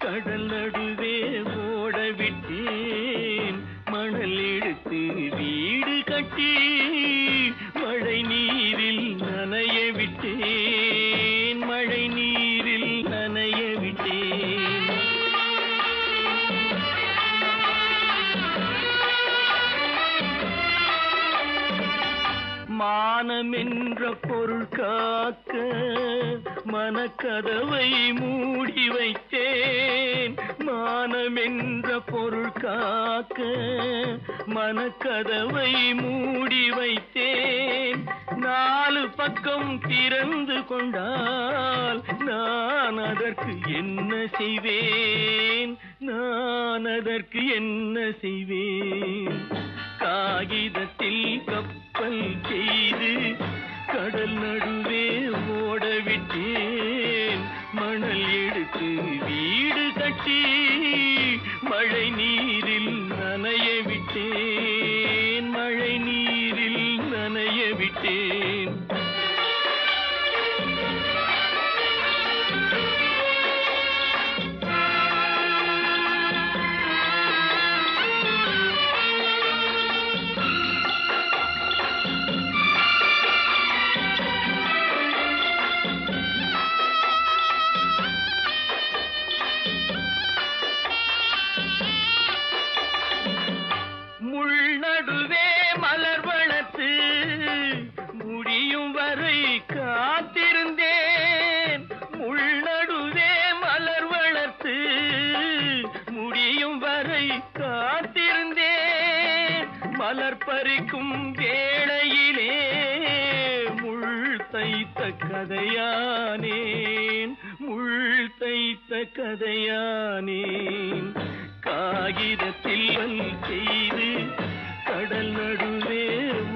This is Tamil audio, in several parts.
கடல் நடுவே ஓட விட்டேன் மணல் எடுத்து வீடு கட்டி மழை நீரில் நனைய விட்டேன் மழை நீரில் நனைய விட்டேன் மானம் என்ற பொருள் காக்க மனக்கதவை மூடி வைத்தேன் மானம் என்ற பொருள் காக்க மனக்கதவை மூடி வைத்தேன் நாலு பக்கம் திறந்து கொண்டால் நான் அதற்கு என்ன செய்வேன் நான் அதற்கு என்ன செய்வேன் காகிதத்தில் கப்பல் செய்து கடல் நடுவே ஓட விட்டேன் மணல் எடுத்து வீடு கட்டி மழை நீரில் நனைய விட்டேன் மழை நீரில் நனைய விட்டேன் நடுவே மலர் வளர்த்து முடியும் வரை காத்திருந்தேன் உள்நடுவே மலர் வளர்த்து முடியும் வரை காத்திருந்தேன் மலர் பறிக்கும் வேளையிலே முள் தைத்த கதையானேன் முள் தைத்த கதையானேன் காகிதத்தில் செய்து கடல் நடுவே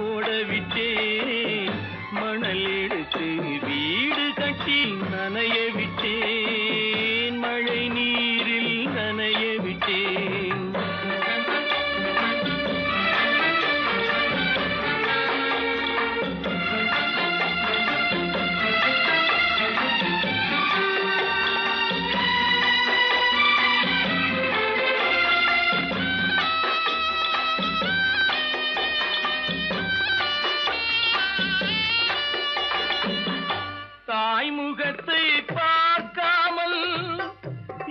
ஓடவிட்டேன் மணல் எடுத்து வீடு கட்டி நனைய விட்டேன் மழை நீரில் நனைய விட்டேன் தாய் முகத்தை பார்க்காமல்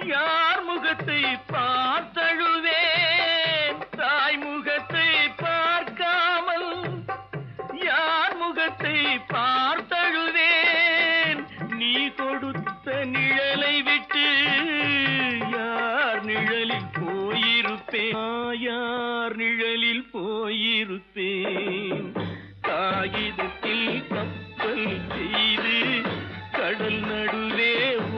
யார் முகத்தை பார்த்தழுவேன் தாய் முகத்தை பார்க்காமல் யார் முகத்தை பார்த்தழுவேன் நீ கொடுத்த நிழலை விட்டு யார் நிழலில் போயிருப்பேன் யார் நிழலில் போயிருப்பேன் காகிதத்தில் கப்பல் செய்து கடல் நடுவே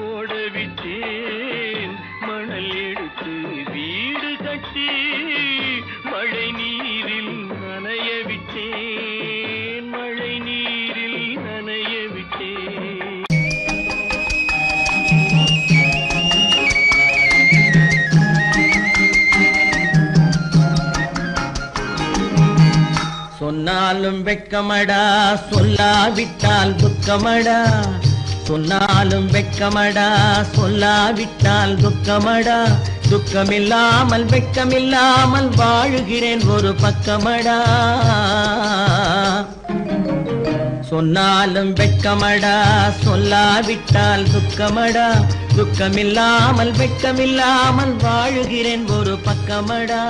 ஓடவிட்டேன் மணல் எடுத்து வீடு கட்டி மழை நீரில் நனைய விட்டேன் மழை நீரில் நனைய விட்டேன் சொன்னாலும் வெட்கமடா சொல்லாவிட்டால் துக்கமடா சொன்னாலும் வெட்கமடா சொல்லாவிட்டால் துக்கமடா துக்கமில்லாமல் வெட்கமில்லாமல் வாழுகிறேன் ஒரு பக்கமடா சொன்னாலும் வெட்கமடா சொல்லாவிட்டால் துக்கமடா துக்கமில்லாமல் வெட்கமில்லாமல் வாழுகிறேன் ஒரு பக்கமடா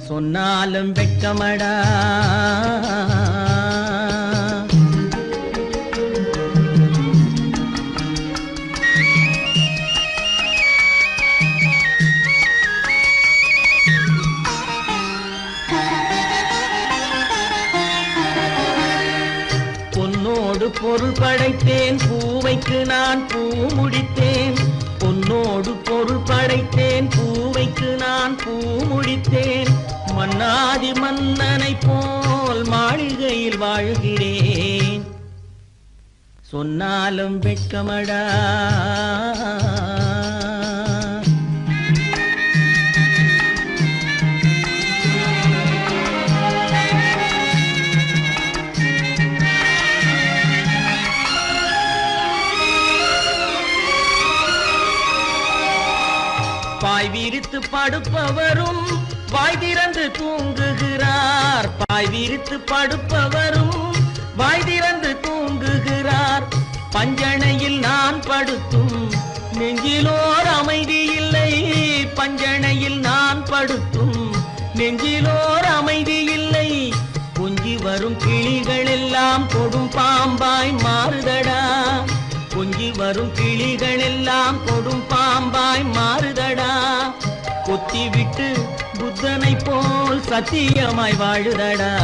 சொன்னாலும் வெட்கமடா பொன்னோடு பொருள் படைத்தேன் பூவைக்கு நான் பூ முடித்தேன் பொன்னோடு பொருள் படைத்தேன் பூவைக்கு நான் பூ முடித்தேன் மன்னாதி மன்னனை போல் மாளிகையில் வாழ்கிறேன் சொன்னாலும் வெட்கமடா. பாய் விரித்து படுப்பவரும் வாய் திறந்து தூங்குகிறார். பாய் விரித்து படுப்பவரும் வாய் திறந்து தூங்குகிறார். பஞ்சணையில் நான் படுத்தும் நெஞ்சிலோர் அமைதி இல்லை. பஞ்சணையில் நான் படுத்தும் நெஞ்சிலோர் அமைதி இல்லை. கொஞ்சி வரும் கிளிகள் எல்லாம் கொடும் பாம்பாய் மாறுதடா. கொஞ்சி வரும் கிளிகள் எல்லாம் கொடும் பாம்பாய் மாறுதடா. கொத்தி விட்டு புத்தனை போல் சத்தியமாய் வாழுதடா.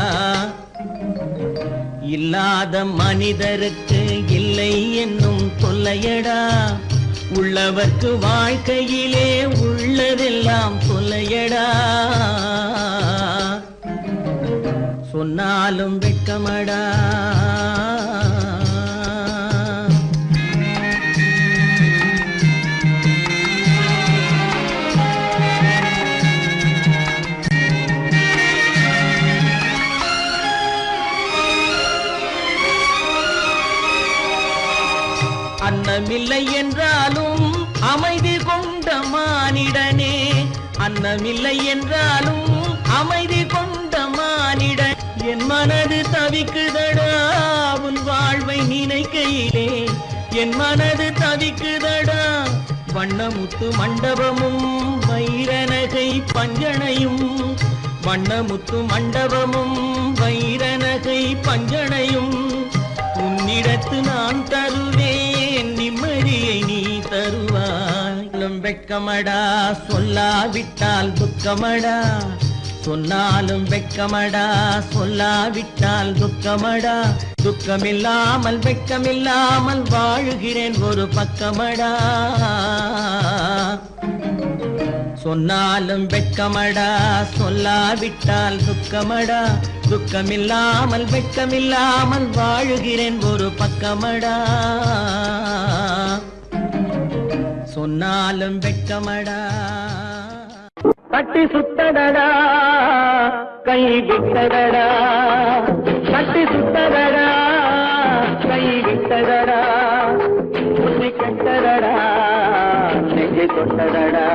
இல்லாத மனிதருக்கு இல்லை என்னும் தொல்லையடா. உள்ளவர்க்கு வாழ்க்கையிலே உள்ளதெல்லாம் தொல்லையடா. சொன்னாலும் வெட்கமடா. அன்னமில்லை என்றாலும் அமைதி கொண்ட மானிடனே. அன்னமில்லை என்றாலும் அமைதி கொண்ட மானிடன். என் மனது தவிக்குதடா உன் வாழ்வை நினைக்கையிலே. என் மனது தவிக்குதடா. வண்ணமுத்து மண்டபமும் வைரநகை பஞ்சனையும். வண்ணமுத்து மண்டபமும் வைரநகை பஞ்சனையும். உன்னிடத்து நான் தருவேன் நிம்மதியை நீ தருவாய். வெட்கமடா சொல்லாவிட்டால் துக்கமடா. சொன்னாலும் வெட்கமடா சொல்லாவிட்டால் துக்கமடா. துக்கமில்லாமல் வெட்கமில்லாமல் வாழுகிறேன் ஒரு பக்கமடா. சொன்னாலும் வெட்கமடா சொல்லாவிட்டால் துக்கமடா. துக்கமில்லாமல் வெட்கமில்லாமல் வாழுகிறேன் ஒரு பக்கமடா. சொன்னாலும் வெட்கமடா. கட்டி சுத்தடடா கை விட்டதடா. கட்டி சுத்தடடா கை விட்டதடா. புத்தி கெட்டதடா நெஞ்சை தொட்டதடா.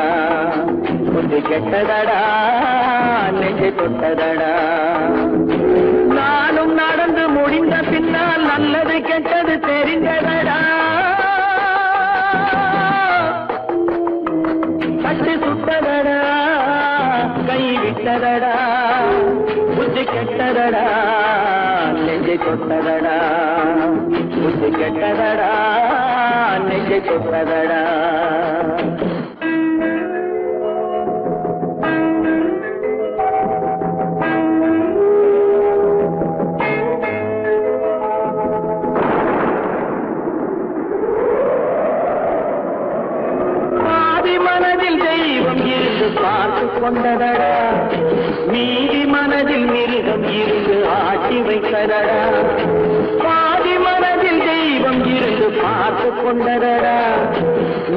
புத்தி கெட்டதடா நெஞ்சை தொட்டதடா. நானும் நடந்து முடிந்த பின்னால் நல்லது கெட்டது தெரிந்ததடா. கட்டி சுட்டதடா கை விட்டதடா. புத்தி கெட்டதடா நெஞ்சை தொட்டதடா. புத்தி கெட்டதடா நெஞ்சை தொட்டதடா. பார்த்து கொண்டதடா. மீதி மனதில் மிருகம் இருந்து ஆட்டி வைத்ததடா. பாதி மனதில் தெய்வம் இருந்து பார்த்து கொண்டதடா.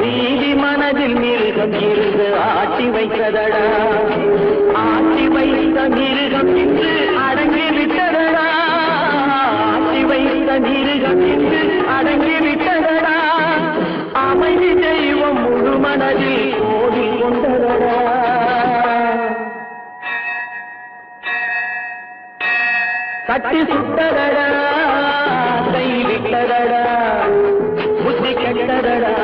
மீதி மனதில் மிருகம் இருந்து ஆட்டி வைத்ததடா. ஆட்டி வைத்த மிருகம் இன்று அடங்கி விட்டதடா. ஆட்டி வைத்த மிருகம் இன்று அடங்கி விட்டதடா. அமைதி தெய்வம் முழு மனதில் ஓடி கொண்டதடா. கட்டி சுட்டதடா கை விட்டதடா. புத்தி கெட்டதடா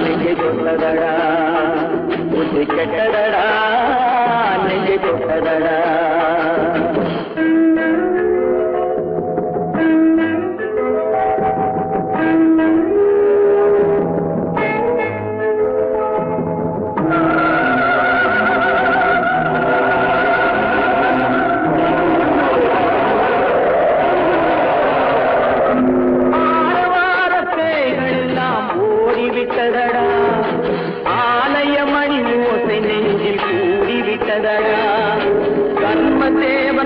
நெஞ்சை தொட்டதடா. புத்தி கெட்டதடா நெஞ்சை தொட்டதடா. ஆலய மணி ஓசை நெஞ்சில் கூடிவிட்டதடா. கர்மதேவன்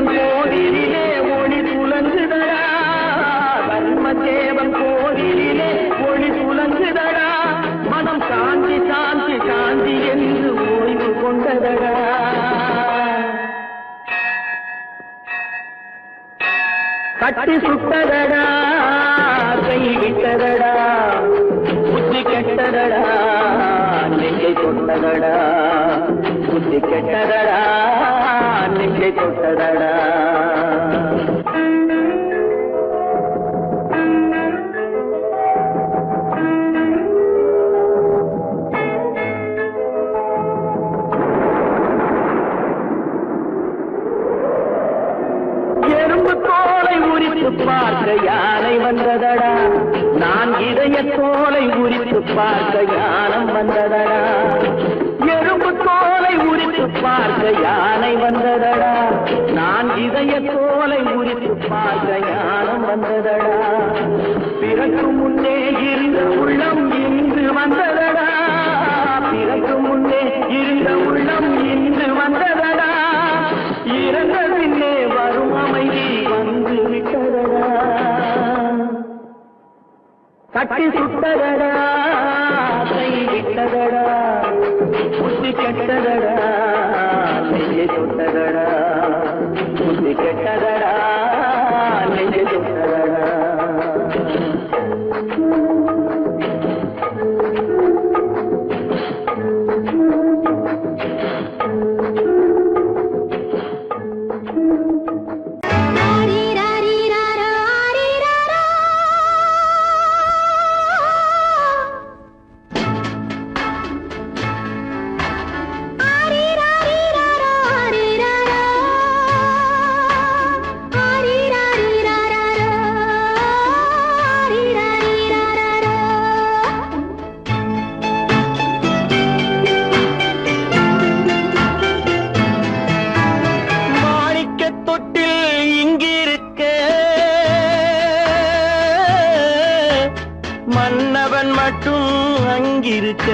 கட்டி சுட்டதடா கை விட்டதடா புத்தி கெட்டதடா நெஞ்சை தொட்டதடா புத்தி கெட்டதடா நெஞ்சை தொட்டதடா பார்க்க யானை வந்ததடா நான் இதய தோலை உரித்து பார்க்க யானம் வந்ததடா எறும்பு தோலை உரித்து பார்க்க யானை வந்ததடா நான் இதய தோலை உரித்து பார்க்க யானம் வந்ததடா பிறகு முன்னே இருந்த உள்ளம் இன்று வந்ததடா பிறகு முன்னே இருந்த உள்ளம் இன்று வந்ததடா இறந்த பின்னே வரும் அமைதி வந்து விட்டதடா கட்டி சுட்டதடா கை விட்டதடா புத்தி கெட்டதடா நெஞ்சை தொட்டதடா புத்தி கெட்டதடா நெஞ்சை தொட்டதடா மன்னவன் மட்டும் அங்கிருக்க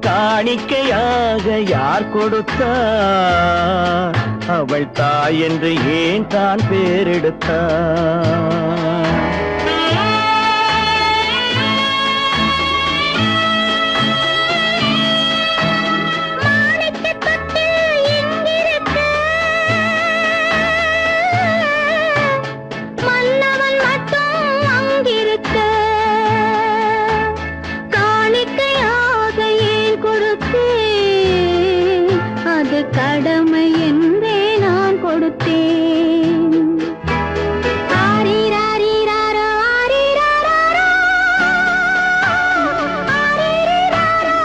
காணிக்கையாக யார் கொடுத்தார் அவள் தாய் என்று ஏன் தான் பேரெடுத்தார் கடமை என்றே நான் கொடுத்தேன் ஆரிராரிராரோ ஆரிராரோ ஆரிராரோ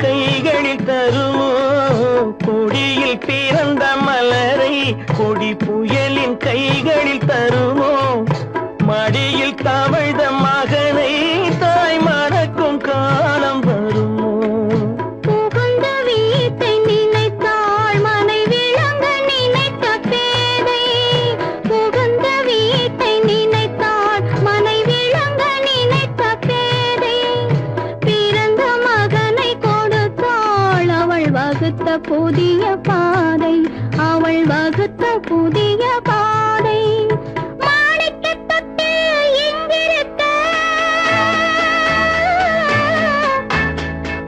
கைகளில் தருமோ கொடியில் பிறந்த மலரை கொடி புயலின் கைகளில் தருமோ மடியில் தவழ்ந்த மகனை தாய் மறக்கும் காலம் வருமோ புகுந்த வீட்டை நினைத்தாள் மனை விளங்க நினைத்த பேதை புகுந்த வீட்டை நினைத்தாள் மனை விளங்க நினைத்த பேதை பிறந்த மகனை கொடுத்தாள் அவள் வகுத்த புதிய பாதை அவள் வகுத்த புதிய பாதை மாணிக்கத் தொட்டில் இங்கிருக்க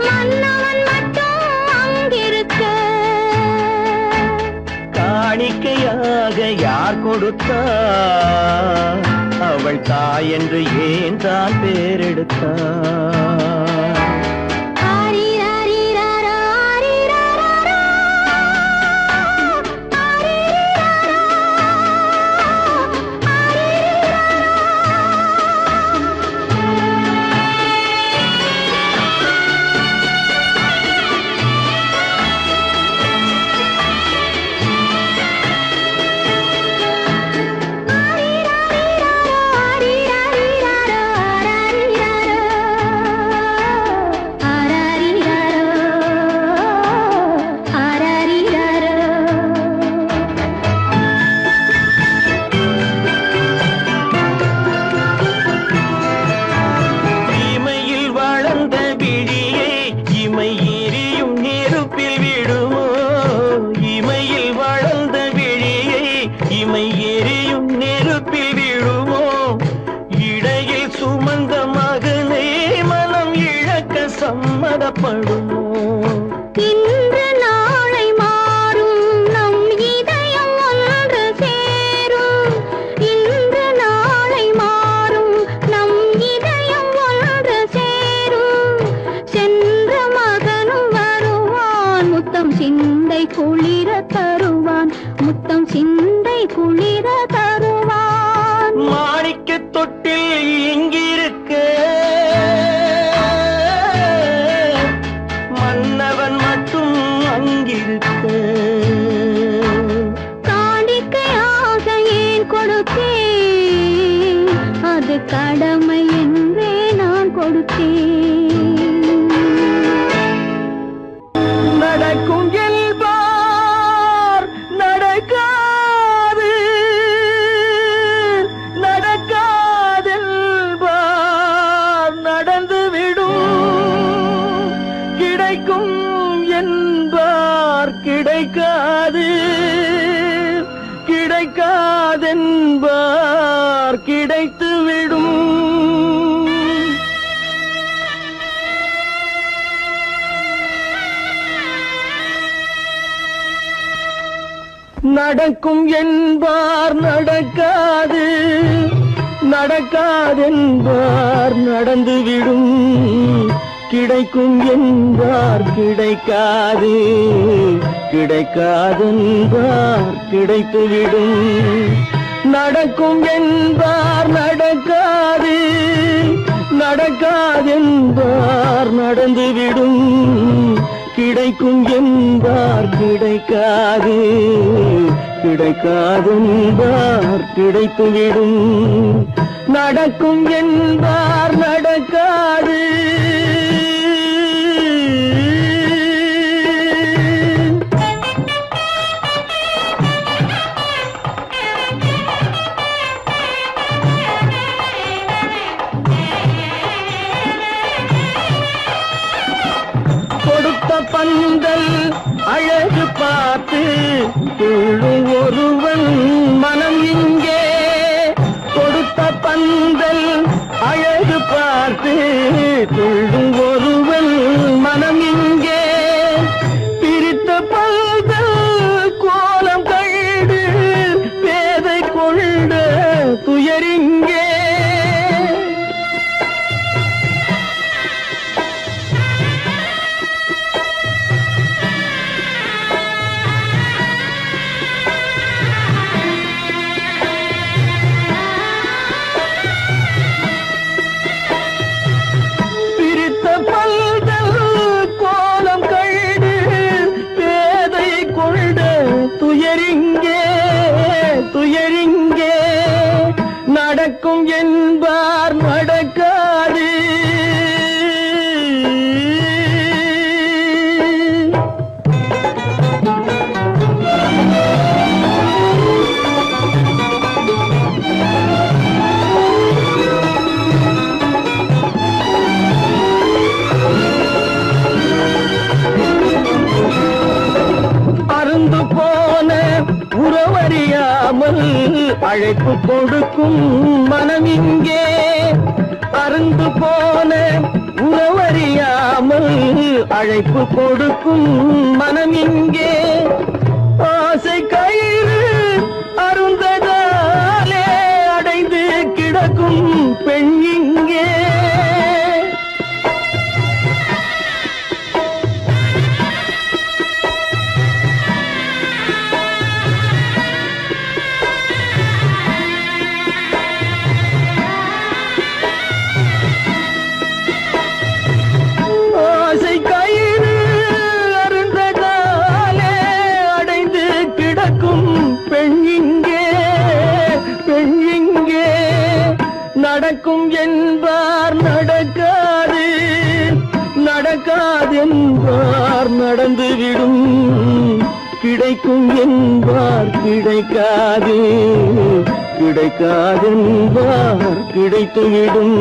மன்னவன் மட்டும் அங்கிருக்க காணிக்கையாக யார் கொடுத்தார் அவள் தாய் என்று ஏன் தான் பேரெடுத்தார் சம்மதப்படுமோ? இன்று நாளை மாறும் நம் இதயம் ஒன்று சேரும். இன்று நாளை மாறும் நம் இதயம் ஒன்று சேரும். சென்ற மகனும் வருவான், முத்தம் சிந்தை குளிர தருவான், முத்தம் சிந்தை குளிர தருவான். மாணிக்க தொட்டில் இங்கிருக்க மன்னவன் மட்டும் அங்கிருக்க. காணிக்கையாக ஏன் கொடுத்தேன், அது கடமை என்றே நான் கொடுத்தேன். நடக்கும் என்பார் நடக்காது, நடக்காதென்பார் நடந்துவிடும். கிடைக்கும் என்பார் கிடைக்காது, கிடைக்காதென்பார் கிடைத்துவிடும். நடக்கும் என்பார் நடக்காது, நடக்காதென்பார் நடந்துவிடும். கிடைக்கும் என்பார் கிடைக்காது, கிடைக்காதென்பார் கிடைத்துவிடும். நடக்கும் என்பார் நடக்காது, நடக்காதென்பார் நடந்துவிடும். கிடைக்கும் என்பார் கிடைக்காது, கிடைக்காதென்பார் கிடைத்துவிடும். நடக்கும் என்பார் நடக்காது. கொடுத்த பந்தல் அழகு பார்த்து துள்ளும் ஒருவன் மனம் இங்கே. கொடுத்த பந்தல் அழகு பார்த்து துள்ளும் ஒருவன் மனம் இங்கே. பிரித்த பந்தல் கோலம் கண்டு பேதை கொண்ட துயரிங்கே. துயரிங்கே நடக்கும் என்பார் நடக்காது. அருந்து போன உறவறியாமல் அழைப்பு கொடுக்கும் மனம் இங்கே. அருந்து போன உறவறியாமல் அழைப்பு கொடுக்கும் மனம் இங்கே. ஆசை கயிறு அருந்ததாலே அடைந்து கிடக்கும் பெண் இங்கே. ஆசை கயிறு அருந்ததாலே அடைந்து கிடக்கும் பெண் இங்கே, பெண் இங்கே. நடக்கும் என்பார் நடக்காது, நடக்காதென்பார் நடந்துவிடும். கிடைக்கும் என்பார் கிடைக்காது, கிடைக்காதென்பார் கிடைத்துவிடும்.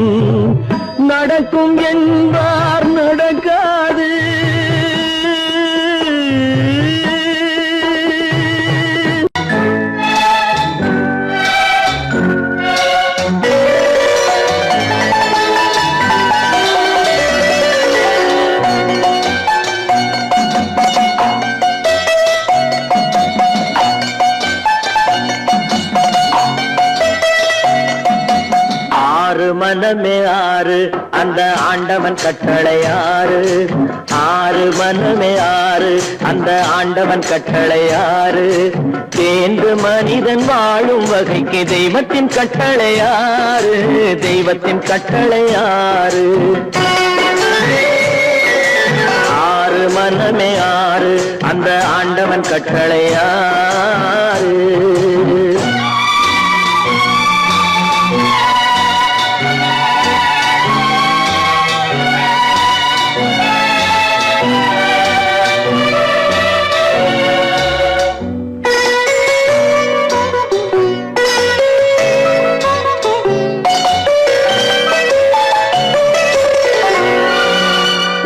நடக்கும் என்பார் நடக்காது. மனமே ஆறு அந்த ஆண்டவன் கட்டளை ஆறு ஆறு மனமே ஆறு அந்த ஆண்டவன் கட்டளை ஆறு தேர்ந்து மனிதன் வாழும் வகைக்கு தெய்வத்தின் கட்டளை ஆறு தெய்வத்தின் கட்டளை ஆறு ஆறு மனமே ஆறு அந்த ஆண்டவன் கட்டளை ஆறு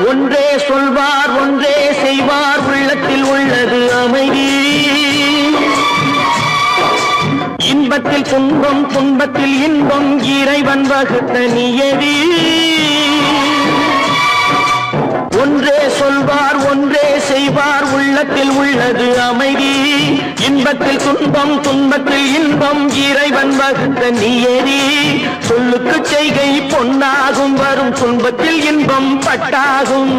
ஒன்றே சொல்வார் ஒன்றே செய்வார் உள்ளத்தில் உள்ளது அமைதி இன்பத்தில் துன்பம் துன்பத்தில் இன்பம் இறைவன் வகுத்த நியதி ஒன்றே சொல்வார் ஒன்றே செய்வார் உள்ளத்தில் உள்ளது அமைதி இன்பத்தில் துன்பம் துன்பத்தில் இன்பம் இறைவன் வகுத்த நியதி சொல்லுக்கு செய்கை பொன்னாகும் வரும் துன்பத்தில் இன்பம் பட்டாகும்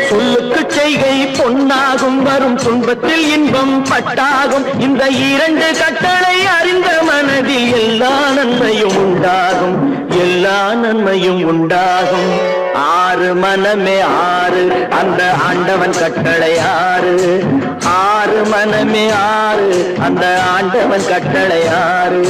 சொல்லுக்கு செய்கை பொன்னாகும் வரும் துன்பத்தில் இன்பம் பட்டாகும் இந்த இரண்டு கட்டளை அறிந்த மனதில் எல்லா நன்மையும் உண்டாகும் எல்லா நன்மையும் உண்டாகும் ஆறு மனமே ஆறு அந்த ஆண்டவன் கட்டளை ஆறு ஆறு மனமே ஆறு அந்த ஆண்டவன் கட்டளை ஆறு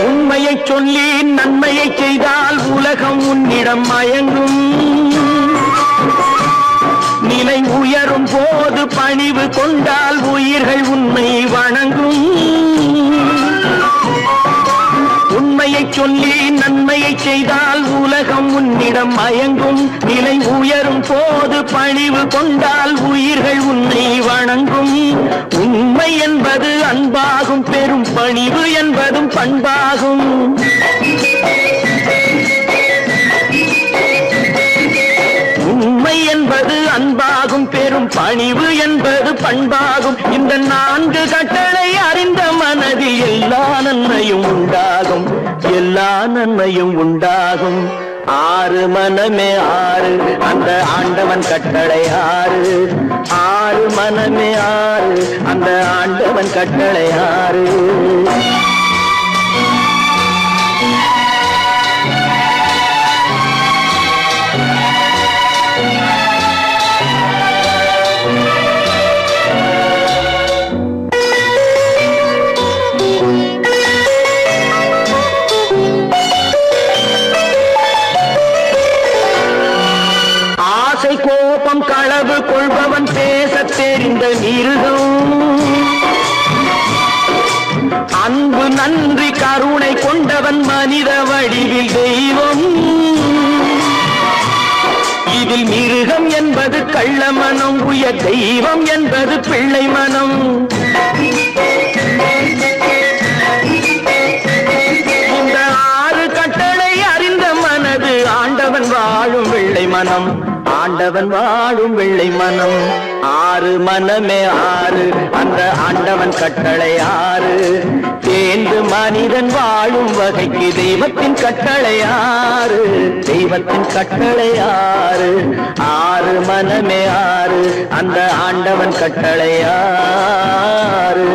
உண்மையை சொல்லி நன்மையை செய்தால் உலகம் உன்னிடம் மயங்கும் நிலை உயரும் போது பணிவு கொண்டால் உயிர்கள் உன்னை வணங்கும் உண்மையை சொல்லி நன்மையை செய்தால் உலகம் உன்னிடம் மயங்கும் நிலை உயரும் போது பணிவு கொண்டால் உயிர்கள் உன்னை வணங்கும் உண்மை என்பது அன்பாகும் பெரும் பணிவு என்பதும் பண்பாகும் உண்மை என்பது அன்பாகும் பெரும் பணிவு என்பது பண்பாகும் இந்த நான்கு கட்டளை அறிந்த மனதில் எல்லா நன்மையும் உண்டாகும் எல்லா நன்மையும் உண்டாகும் ஆறு மனமே ஆறு அந்த ஆண்டவன் கட்டளை ஆறு ஆறு மனமே ஆறு அந்த ஆண்டவன் கட்டளை ஆறு கோபம் களவு கொள்பவன் பேசத் தெரிந்த மிருகம் அன்பு நன்றி கருணை கொண்டவன் மனித வடிவில் தெய்வம் இதில் மிருகம் என்பது கள்ள மனம் உயர் தெய்வம் என்பது பிள்ளை மனம் இந்த ஆறு கட்டளை அறிந்த மனது ஆண்டவன் வாழும் வெள்ளை மனம் ஆண்டவன் வாழும் வெள்ளை மனம் ஆறு மனமே ஆறு அந்த ஆண்டவன் கட்டளை ஆறு தேர்ந்து மனிதன் வாழும் வகைக்கு தெய்வத்தின் கட்டளை ஆறு தெய்வத்தின் கட்டளை ஆறு ஆறு மனமே ஆறு அந்த ஆண்டவன் கட்டளை ஆறு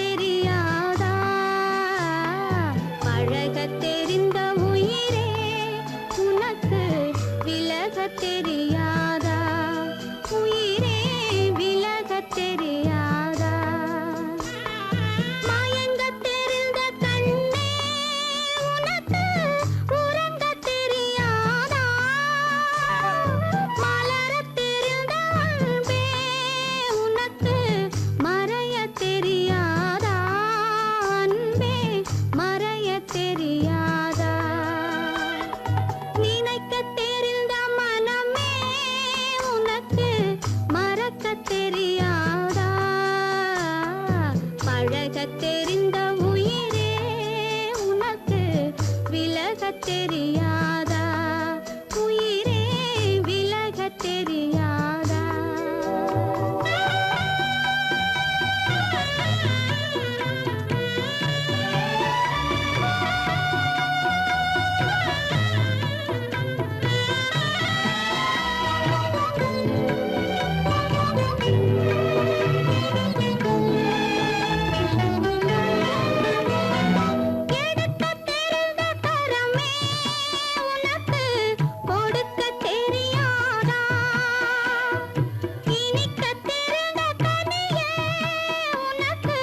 தெரியாதா பழகத் தெரிந்த உயிரே உனக்கு விலகத் தெரியாதா உயிரே விலகத் தெரியாதா மயங்கத் தெரிந்த கண்ணே உனக்கு உறங்கத் தெரியாதா மலரத் தெரிந்த அன்பே உனக்கு மறையத் தெரியாதா அன்பே மறையத் தெரியாதா நினைக்கத் தெரிந்த மனமே உனக்கு மறக்கத் தெரியாதா பழகத் தெரிந்த உயிரே உனக்கு விலகத் தெரியாதா உயிரே விலகத் தெரியாதா எடுக்கத் தெரிந்த கரமே உனக்கு கொடுக்கத் தெரியாதா இனிக்கத் தெரிந்த கனியே உனக்கு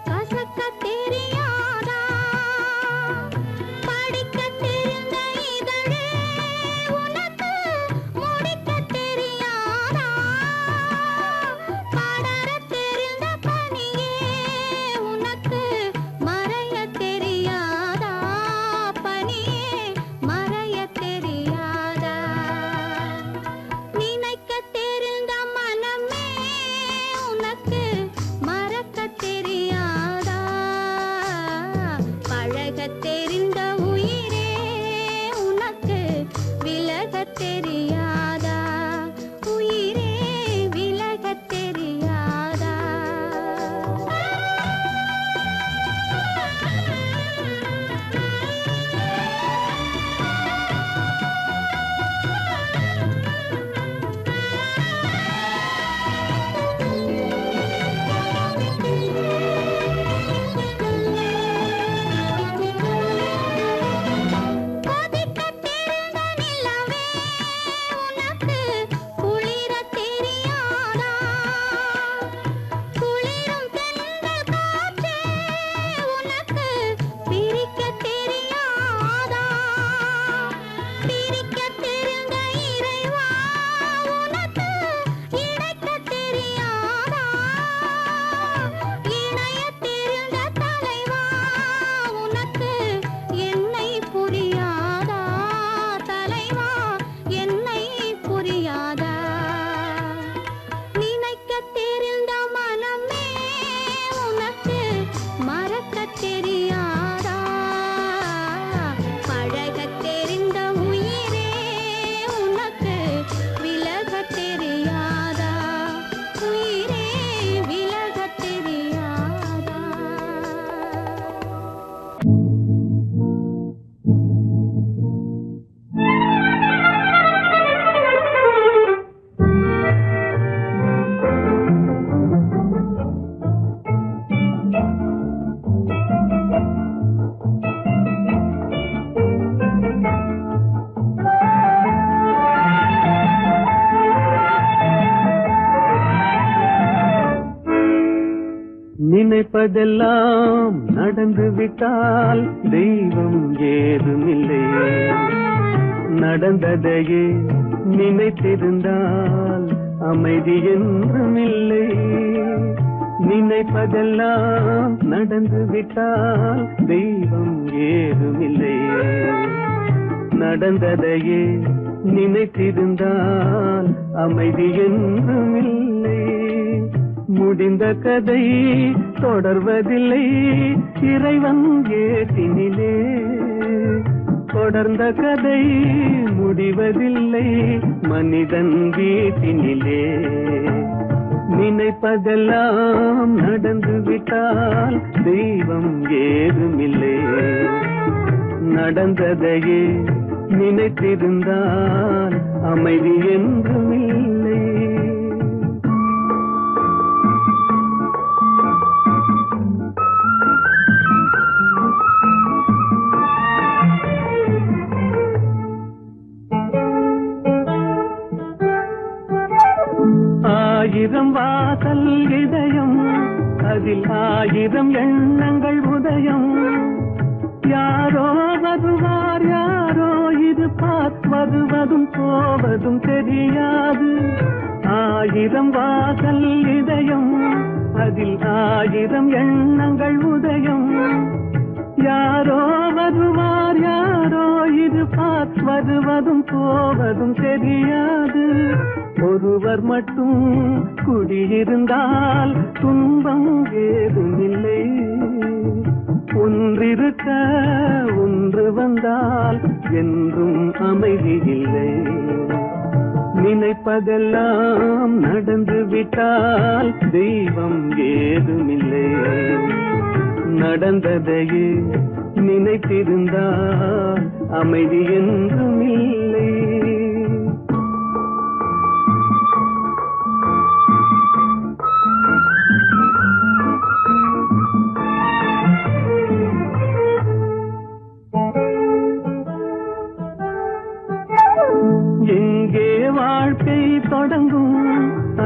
கசக்கத் தெரியாதா படிக்கத் தெரிந்த இதழே உனக்கு முடிக்கத் தெரியாதா படரத் தெரிந்த பனியே உனக்கு மறையத் தெரியாதா பனியே மறையத் தெரியாதா நினைக்கத் தெரிந்த மனமே உனக்கு மறக்கத் தெரியாதா பழகத் தெரிந்த உயிரே உனக்கு விலகத் தெரியாதா உயிரே விலகத் தெரியாதா கொதிக்கத் தெரிந்த நிலவே உனக்கு குளிரத் தெரியாதா குளிரும் தென்றல் காற்றே உனக்கு பிரிக்கத் தெரியாதா பிரிக்கத் தெரிந்த இறைவா உனக்கு இணைக்கத் தெரியாதா இணையத் தெரிந்த தலைவா உனக்கு என்னை புரியாதா தலைவா என்னை புரியாதா நினைக்கத் தெரிந்த மனமே உனக்கு மறக்கத் தெரியாதா பழகத் தெரிந்த உயிரே உனக்கு விலகத் தெரியாதா உயிரே விலகத் தெரியாதா நினைப்பதெல்லாம் நடந்து விட்டால் தெய்வம் ஏதுமில்லை நடந்ததையே நினைத்திருந்தால் அமைதி என்றுமில்லை நினைப்பதெல்லாம் நடந்து விட்டால் தெய்வம் ஏதுமில்லை நடந்ததையே நினைத்திருந்தால் அமைதி என்றுமில்லை முடிந்த கதை தொடர்வதில்லை இறைவன் ஏட்டினிலே தொடர்ந்த கதை முடிவதில்லை மனிதன் வீட்டினிலே நினைப்பதெல்லாம் நடந்து விட்டால் தெய்வம் ஏதுமில்லை நடந்ததையே நினைத்திருந்தால் அமைதி என்றுமில்லை வாசல் இதயம், அதில் 1000 எண்ணங்கள் உதயம். யாரோ வருவார் யாரோ இருப்பார், வருவதும் போவதும் தெரியாது. 1000 வாசல் இதயம், அதில் 1000 எண்ணங்கள் உதயம். யாரோ வருவார் யாரோ இருப்பார், வருவதும் போவதும் தெரியாது. ஒருவர் மட்டும் குடியிருந்தால் துன்பம் ஏதுமில்லை. ஒன்றிருக்க ஒன்று வந்தால் என்றும் அமைதி இல்லை. நினைப்பதெல்லாம் நடந்து விட்டால் தெய்வம் ஏதுமில்லை. நடந்ததையே நினைத்திருந்தால் அமைதி என்றும் இல்லை. எங்கே வாழ்க்கை தொடங்கும்,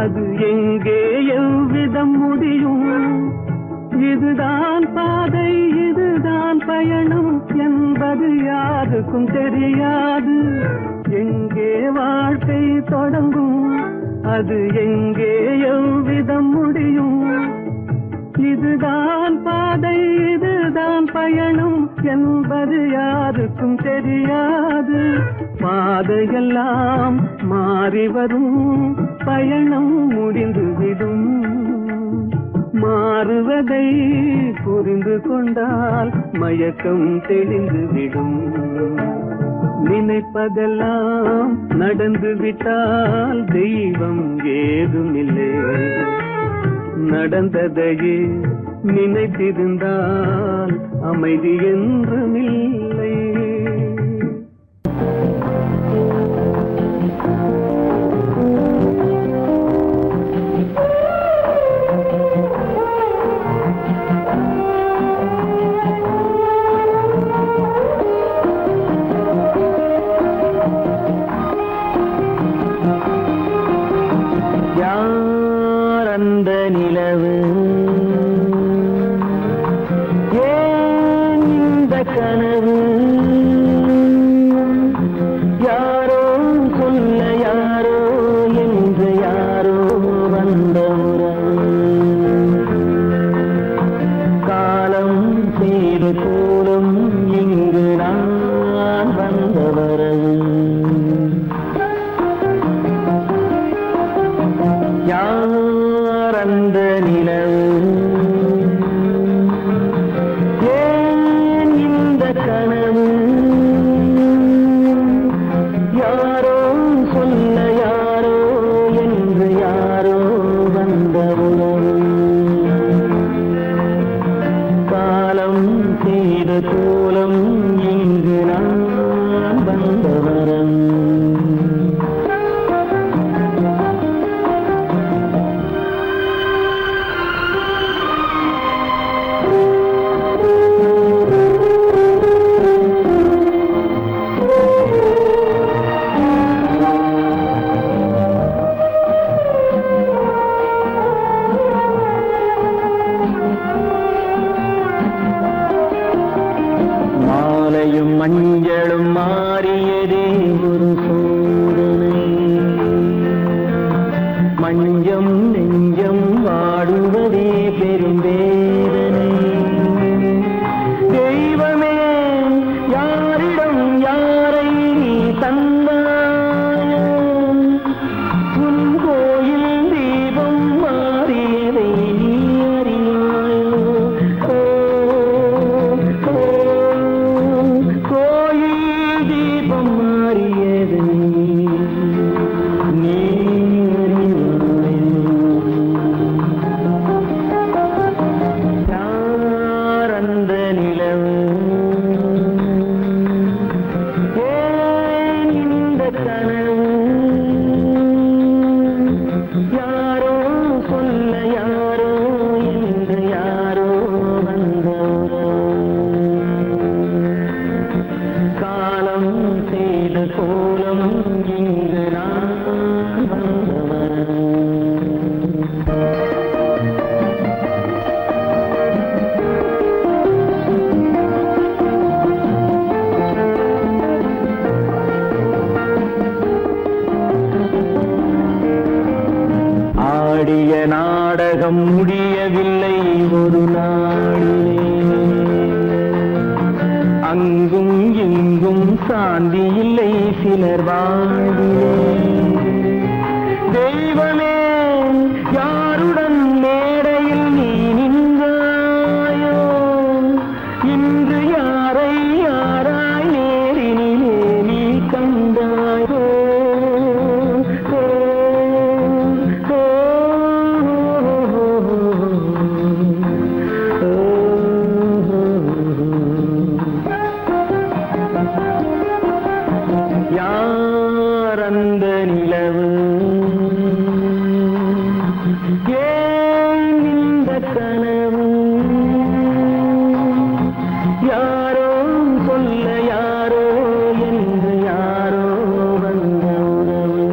அது எங்கே எவ்விதம் முடியும்? இதுதான் பாதை இதுதான் பயணம் என்பது யாருக்கும் தெரியாது. எங்கே வாழ்க்கை தொடங்கும், அது எங்கே எவ்விதம் முடியும்? இதுதான் பாதை இதுதான் பயணம் என்பது யாருக்கும் தெரியாது. பாதையெல்லாம் மாறி வரும், பயணம் முடிந்துவிடும். மாறுவதை புரிந்து கொண்டால் மயக்கம் தெளிந்துவிடும். நினைப்பதெல்லாம் நடந்து விட்டால் தெய்வம் ஏதுமில்லை. நடந்ததையே நினைத்திருந்தால் அமைதி என்றுமில்லை. யார் அந்த நிலவு, ஏன் இந்த கனவு? யாரோ சொல்ல யாரோ என்று யாரோ வந்த உறவு. காலம் செய்து கூறும் இங்கு நான் வந்த வரவு. யார் அந்த நிலவு, ஏன் இந்த கனவு? யாரோ சொல்ல யாரோ என்று யாரோ வந்த உறவு. காலம் செய்த கோலம் இங்கு நான் வந்த வரம். மாலையும் மஞ்சளும் மாறியதே ஒரு சோதனை. மஞ்சம் நெஞ்சம் வாடுவதே பெரும் வேதனை. தெய்வமே யாரிடம் யாரை நீ தந்தாயோ? உன் கோயில் தீபம் மாறியதை நீ அறியாயோ? கோயில் சாந்தி இல்லை சிலர் வாழ்விலே. தெய்வமே யாருடன் மேடையில் நீ நின்றாயோ, இன்று யாரை யாராய் நேரினிலே நீ கண்டாயோ. யார் அந்த நிலவு, ஏன் இந்த கனவு, யாரோ சொல்ல யாரோ என்று யாரோ வந்த உறவு.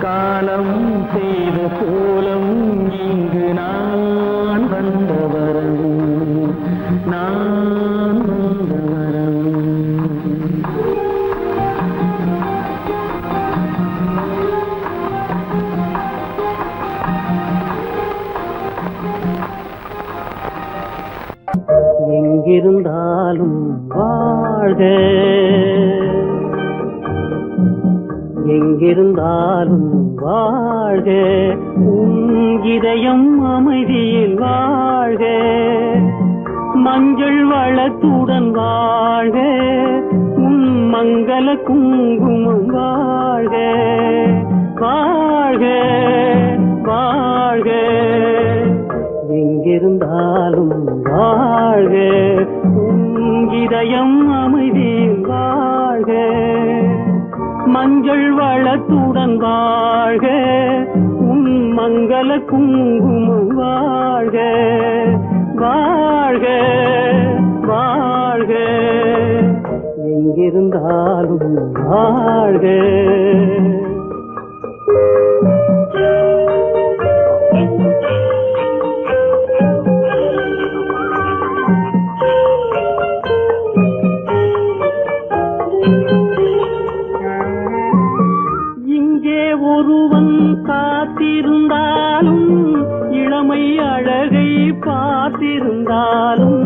காலம் செய்த கோலம் இங்கு நான் வந்த வரவு, நான் வந்த வரவு. எங்கிருந்தாலும் வாழ்க, எங்கிருந்தாலும் வாழ்க, உன் இதயம் அமைதியில் வாழ்க, மஞ்சள் வளத்துடன் வாழ்க, உன் மங்கள குங்குமம் வாழ்க, வாழ்க வாழ்க. எங்கிருந்தாலும் வாழ்க, உன் இதயம் அமைதியில் வாழ்க, மஞ்சள் வளத்துடன் வாழ்க, உன் மங்கள குங்குமம் வாழ்க, வாழ்க வாழ்க. எங்கிருந்தாலும் வாழ்க. ஒருவன் காத்திருந்தாலும் இளமை அழகை பார்த்திருந்தாலும்,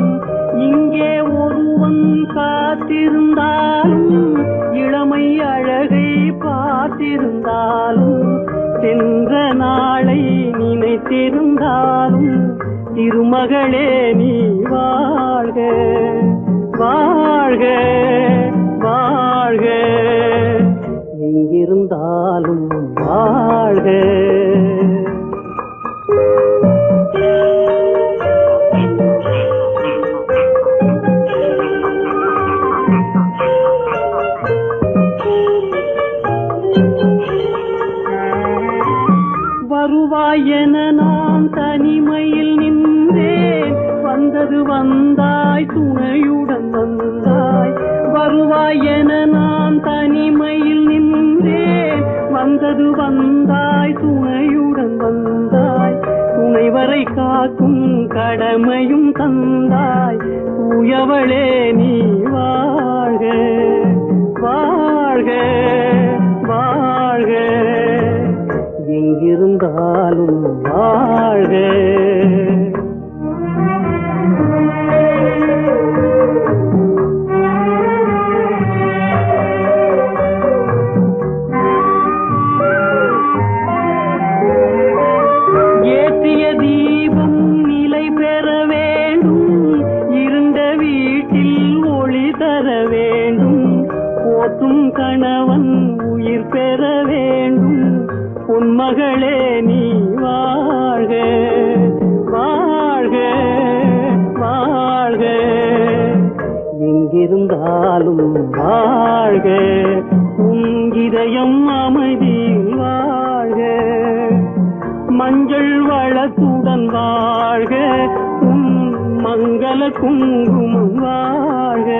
இங்கே ஒருவன் காத்திருந்தாலும் இளமை அழகை பார்த்திருந்தாலும், சென்ற நாளை நினைத்திருந்தாலும் திருமகளே நீ வாழ்க, வாழ்க வாழ்க. எங்கிருந்தாலும் வாழ்க. வருவாய் என நான் தனிமையில் நின்றேன், வந்தது வந்தாய் துணையுடன் வந்தாய். வருவாய் என நான் தனிமையில் நின்றேன், வந்தது வந்தாய் துணையுடன் வந்தாய். துணைவரை காக்கும் கடமையும் தந்தாய், தூயவளே நீ வாழ்க, வாழ்க வாழ்க. எங்கிருந்தாலும் வாழ்க. ஏற்றிய தீபம் நிலை பெற வேண்டும், இருண்ட வீட்டில் ஒளி தர வேண்டும். போற்றும் கணவன் உயிர் பெற வேண்டும், பொன்மகளே நீ வாழ்க, வாழ்க வாழ்க. எங்கிருந்தாலும் வாழ்க, உன் இதயம் அமைதியில் வாழ்க, மஞ்சள் வளத்துடன் வாழ்க, உன் மங்கள குங்குமம் வாழ்க,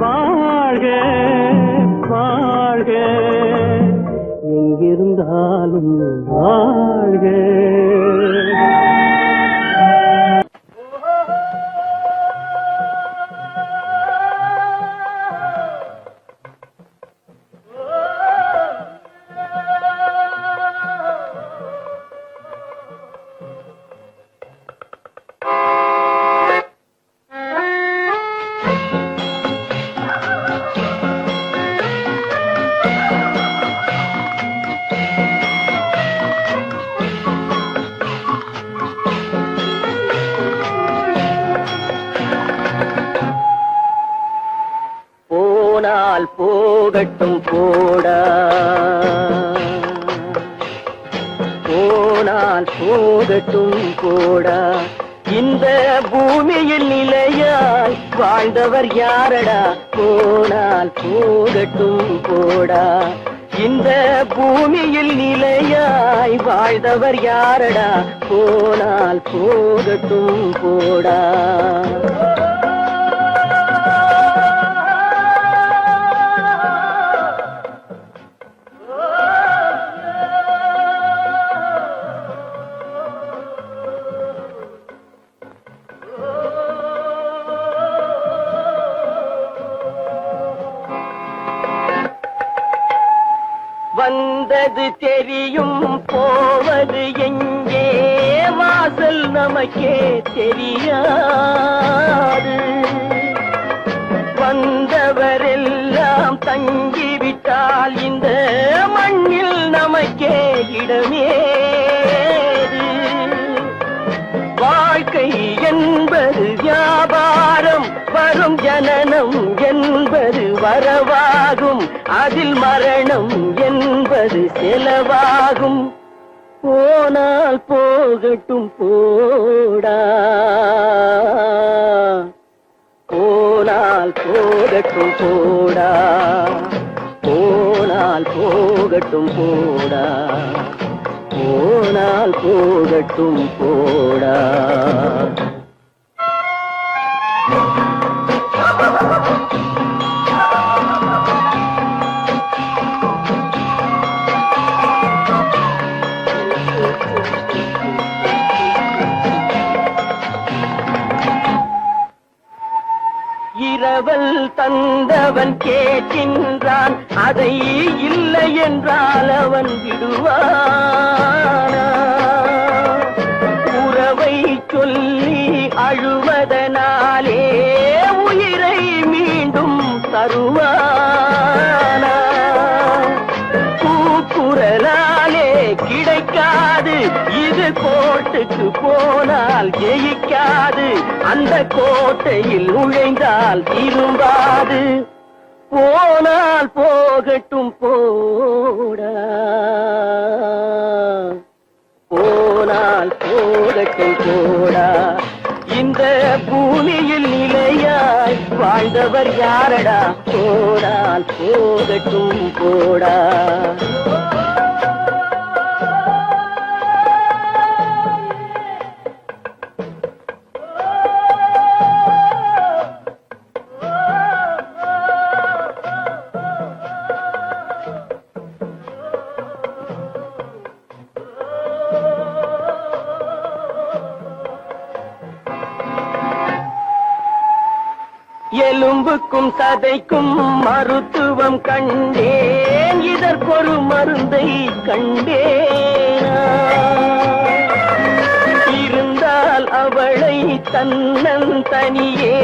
வாழ்க வாழ்க. எங்கிருந்தாலும் வாழ்க. போகட்டும் போடா போனால் போகட்டும் போடா இந்த பூமியில் நிலையாய் வாழ்ந்தவர் யாரடா போனால் போகட்டும் போடா இந்த பூமியில் நிலையாய் வாழ்ந்தவர் யாரடா போனால் போகட்டும் போடா வந்தது தெரியும் போவது எங்கே வாசல் நமக்கே தெரியாது வந்தவரெல்லாம் தங்கிவிட்டால் இந்த மண்ணில் நமக்கே இடமேது வாழ்க்கை என்பது வியாபாரம் வரும் ஜனனம் என்பது வரவாகும் அதில் மரணம் என்பது செலவாகும் போனால் போகட்டும் போடா போனால் போகட்டும் போடா போனால் போகட்டும் போடா போனால் போகட்டும் போடா இரவல் தந்தவன் கேட்கின்றான் அதை இல்லை என்றால் அவன் விடுவானா உறவை சொல்லி அழுவதனாலே உயிரை மீண்டும் தருவானா கூக்குரலாலே கிடைக்காது இது கோட்டுக்கு போனால் ஜெயிக்காது அந்த கோட்டையில் நுழைந்தால் திரும்பாது போனால் போகட்டும் போடா போனால் போகட்டும் போடா இந்த பூமியில் நிலையாய் வாழ்ந்தவர் யாரடா போனால் போகட்டும் போடா எலும்புக்கும் சதைக்கும் மருத்துவம் கண்டேன் இதற்கொரு மருந்தை கண்டேனா இருந்தால் அவளை தன்னன் தனியே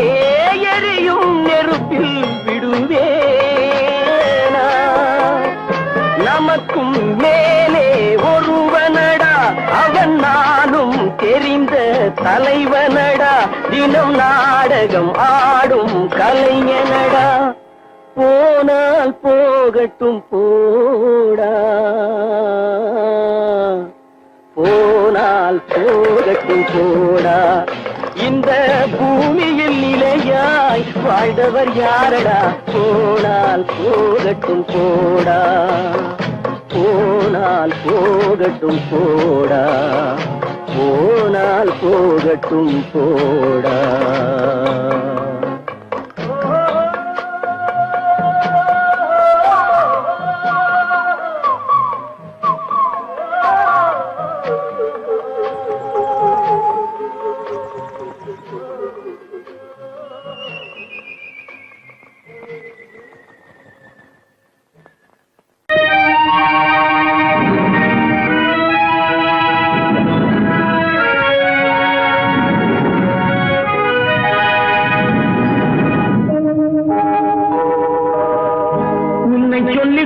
எரியும் நெருப்பில் விடுவேனா நமக்கும் மேலே ஒருவனடா அவன் நானும் தெரிந்த தலைவனடா தினம் நாடகம் ஆடும் கலைஞனடா போனால் போகட்டும் போடா போனால் போகட்டும் போடா இந்த பூமியில் நிலையாய் வாழ்ந்தவர் யாரடா போனால் போகட்டும் போடா போனால் போகட்டும் போடா போனால் போகட்டும் போடா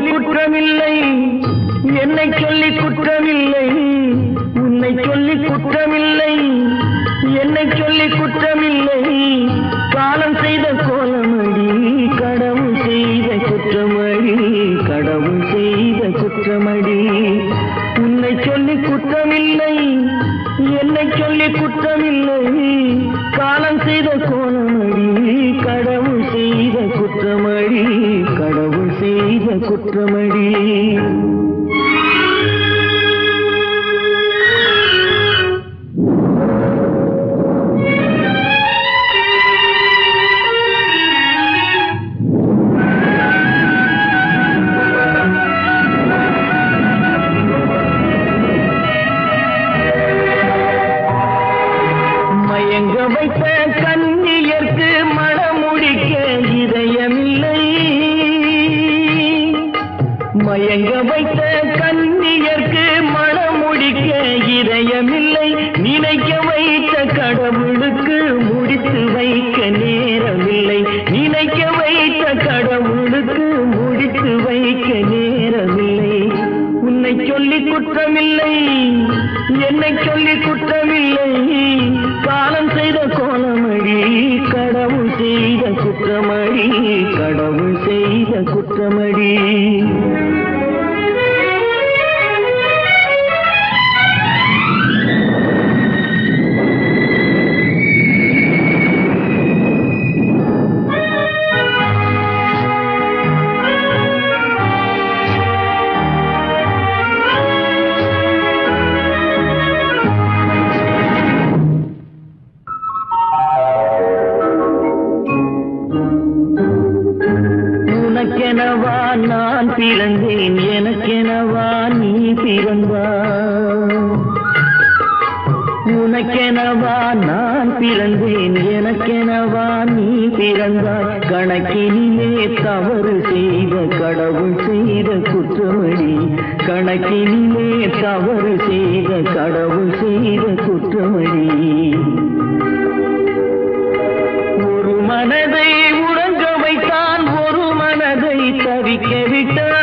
குற்றமில்லை என்னை சொல்லி குற்றமில்லை உன்னை சொல்லி குற்றமில்லை என்னை சொல்லி குற்றமில்லை காலம் செய்த கோலமடி கடவுள் செய்த குற்றம் குற்றமில்லை காலம் செய்த கோலமடி கடவுள் செய்த குற்றமடி கடவுள் செய்த குற்றமடி மயங்க வைத்த கண்ணியர்க்கு மணமுடிக்க இதயமில்லை மயங்க வைத்த கண்ணியர்க்கு மணமுடிக்க இதயமில்லை நினைக்க வைத்த கடவுளுக்கு முடித்து வைக்க நேரமில்லை நினைக்க வைத்த கடவுளுக்கு முடித்து வைக்க நேரமில்லை உன்னை சொல்லி குற்றமில்லை என்னை சொல்லி குற்றமில்லை காலம் செய்த கோலமடி கடவுள் செய்த குற்றமடி கடவுள் செய்த குற்றமடி உனக்கெனவா நான் பிறந்தேன் எனக்கெனவா நீ பிறந்தாய் உனக்கெனவா நான் பிறந்தேன் எனக்கெனவா நீ பிறந்தாய் கணக்கினிலே தவறு செய்த கடவுள் செய்த குற்றமடி கணக்கினிலே தவறு செய்த கடவுள் செய்த குற்றமடி ஒரு மனதை உறங்க வைத்தான் ஒரு மனதை தவிக்க விட்டான்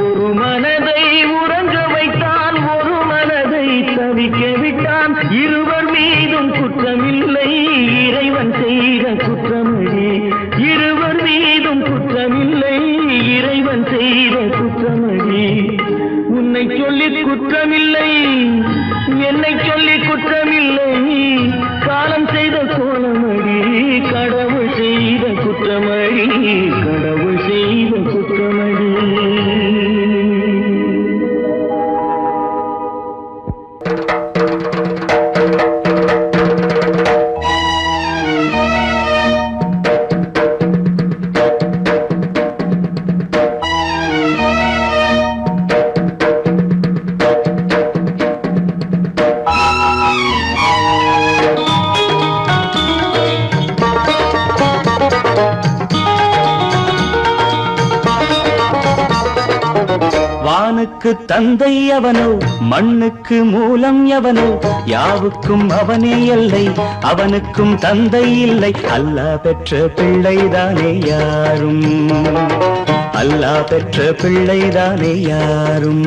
ஒரு மனதை உறங்க வைத்தான் ஒரு மனதை தவிக்க விட்டான் இருவர் மீதும் குற்றமில்லை இறைவன் செய்த குற்றமடி இருவர் மீதும் குற்றமில்லை இறைவன் செய்த குற்றமடி உன்னை சொல்லி குற்றமில்லை என்னை சொல்லி குற்றமில்லை காலம் செய்த கோலமடி கடவுள் செய்த குற்றமடி கடவுள் செய்த குற்றமடி வானுக்கு தந்தை அவனோ மண்ணுக்கு மூலம் எவனோ யாவுக்கும் அவனே எல்லை அவனுக்கும் தந்தை இல்லை அல்லாஹ் பெற்ற பிள்ளைதானே யாரும் அல்லாஹ் பெற்ற பிள்ளைதானே யாரும்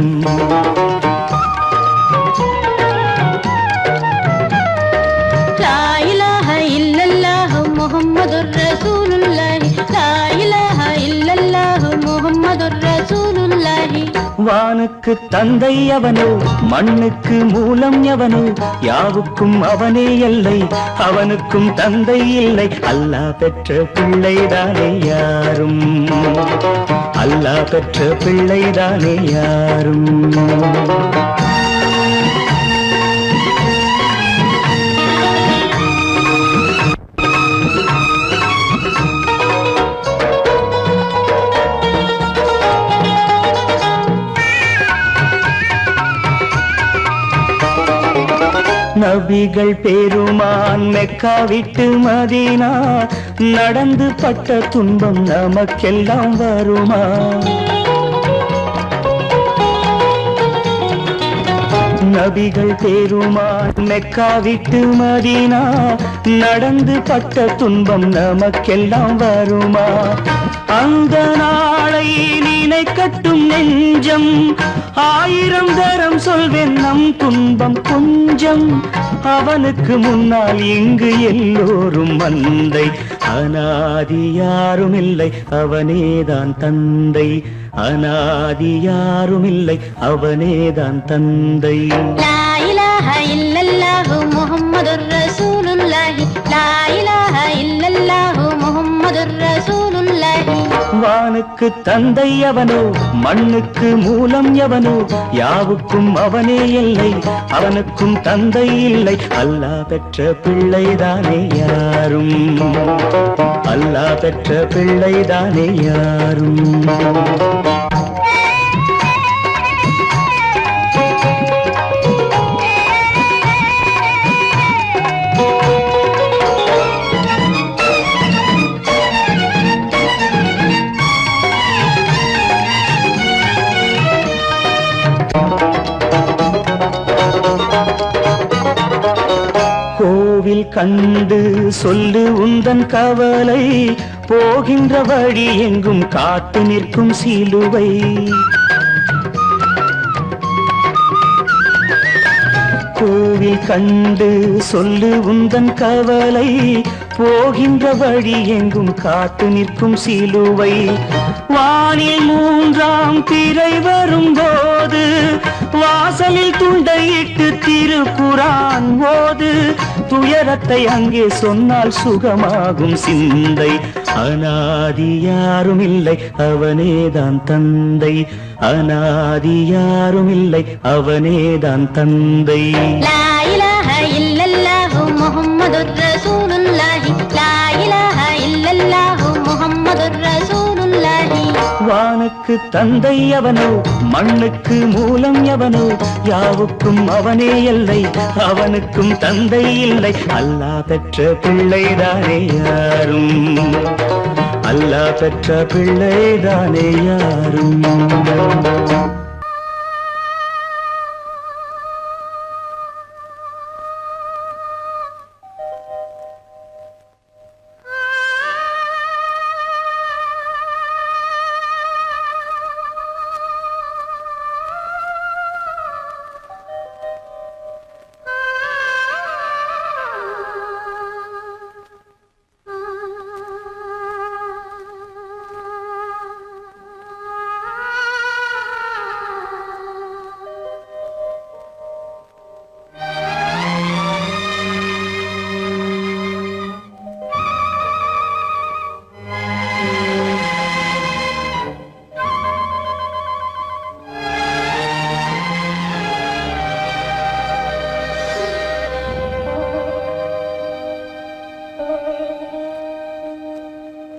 லா இலாஹ இல்லல்லாஹு முஹம்மதுர் ரசூலுல்லாஹி லா இலாஹ இல்லல்லாஹு முஹம்மதுர் ரசூலுல்லாஹி வானுக்கு தந்தை அவனோ மண்ணுக்கு மூலம் எவனோ யாவுக்கும் அவனே எல்லை அவனுக்கும் தந்தை இல்லை அல்லாஹ் பெற்ற பிள்ளைதானே யாரும் அல்லாஹ் பெற்ற பிள்ளைதானே யாரும் நபிகள் பெருமான் மெக்கா விட்டு மதீனா நடந்து பட்ட துன்பம் நமக்கெல்லாம் வருமா நபிகள் பெருமான் மெக்கா விட்டு மதீனா நடந்து பட்ட துன்பம் நமக்கெல்லாம் வருமா அந்த நாளை நினைக்கட்டும் நெஞ்சம் ஆயிரம் தரம் சொல்வேன் நம் துன்பம் கொஞ்சம் அவனுக்கு முன்னால் இங்கு எல்லோரும் மந்தை அனாதி யாரும் இல்லை அவனேதான் தந்தை அனாதி யாரும் இல்லை அவனேதான் தந்தை லா இலாஹ இல்லல்லாஹு முஹம்மதுர் ரசூலுல்லாஹி லா இலாஹா இல்லல்லாஹு முஹம்மதுர் ரசூலுல்லாஹி வானுக்கு தந்தை அவனோ மண்ணுக்கு மூலம் எவனோ யாவுக்கும் அவனே இல்லை அவனுக்கும் தந்தை இல்லை அல்லாஹ் பெற்ற பிள்ளைதானே யாரும் அல்லாஹ் பெற்ற பிள்ளைதானே யாரும் கோவில் கண்டு சொல்லு உந்தன் கவலை போகின்ற வழி எங்கும் காத்து நிற்கும் சிலுவை கோவில் கண்டு சொல்லு உந்தன் கவலை போகின்ற வழி எங்கும் காத்து நிற்கும் சிலுவை வானில் மூன்றாம் திரை வரும்போது வாசலில் துண்டையிட்டு திருக்குரான் ஓது துயரத்தை அங்கே சொன்னால் சுகமாகும் சிந்தை அநாதி யாரும் இல்லை அவனேதான் தந்தை அநாதி யாரும் இல்லை அவனேதான் தந்தை லா இலாஹா இல்லல்லாஹு முஹம்மதுர் ரசூலுல்லாஹி லா இலாஹா இல்லல்லாஹு முஹம்மதுர் ரசூலுல்லாஹி வானுக்கு தந்தை அவனோ மண்ணுக்கு மூலம் எவனோ யாவுக்கும் அவனே இல்லை அவனுக்கும் தந்தை இல்லை அல்லாஹ் பெற்ற பிள்ளைதானே யாரும் அல்லாஹ் பெற்ற பிள்ளைதானே யாரும்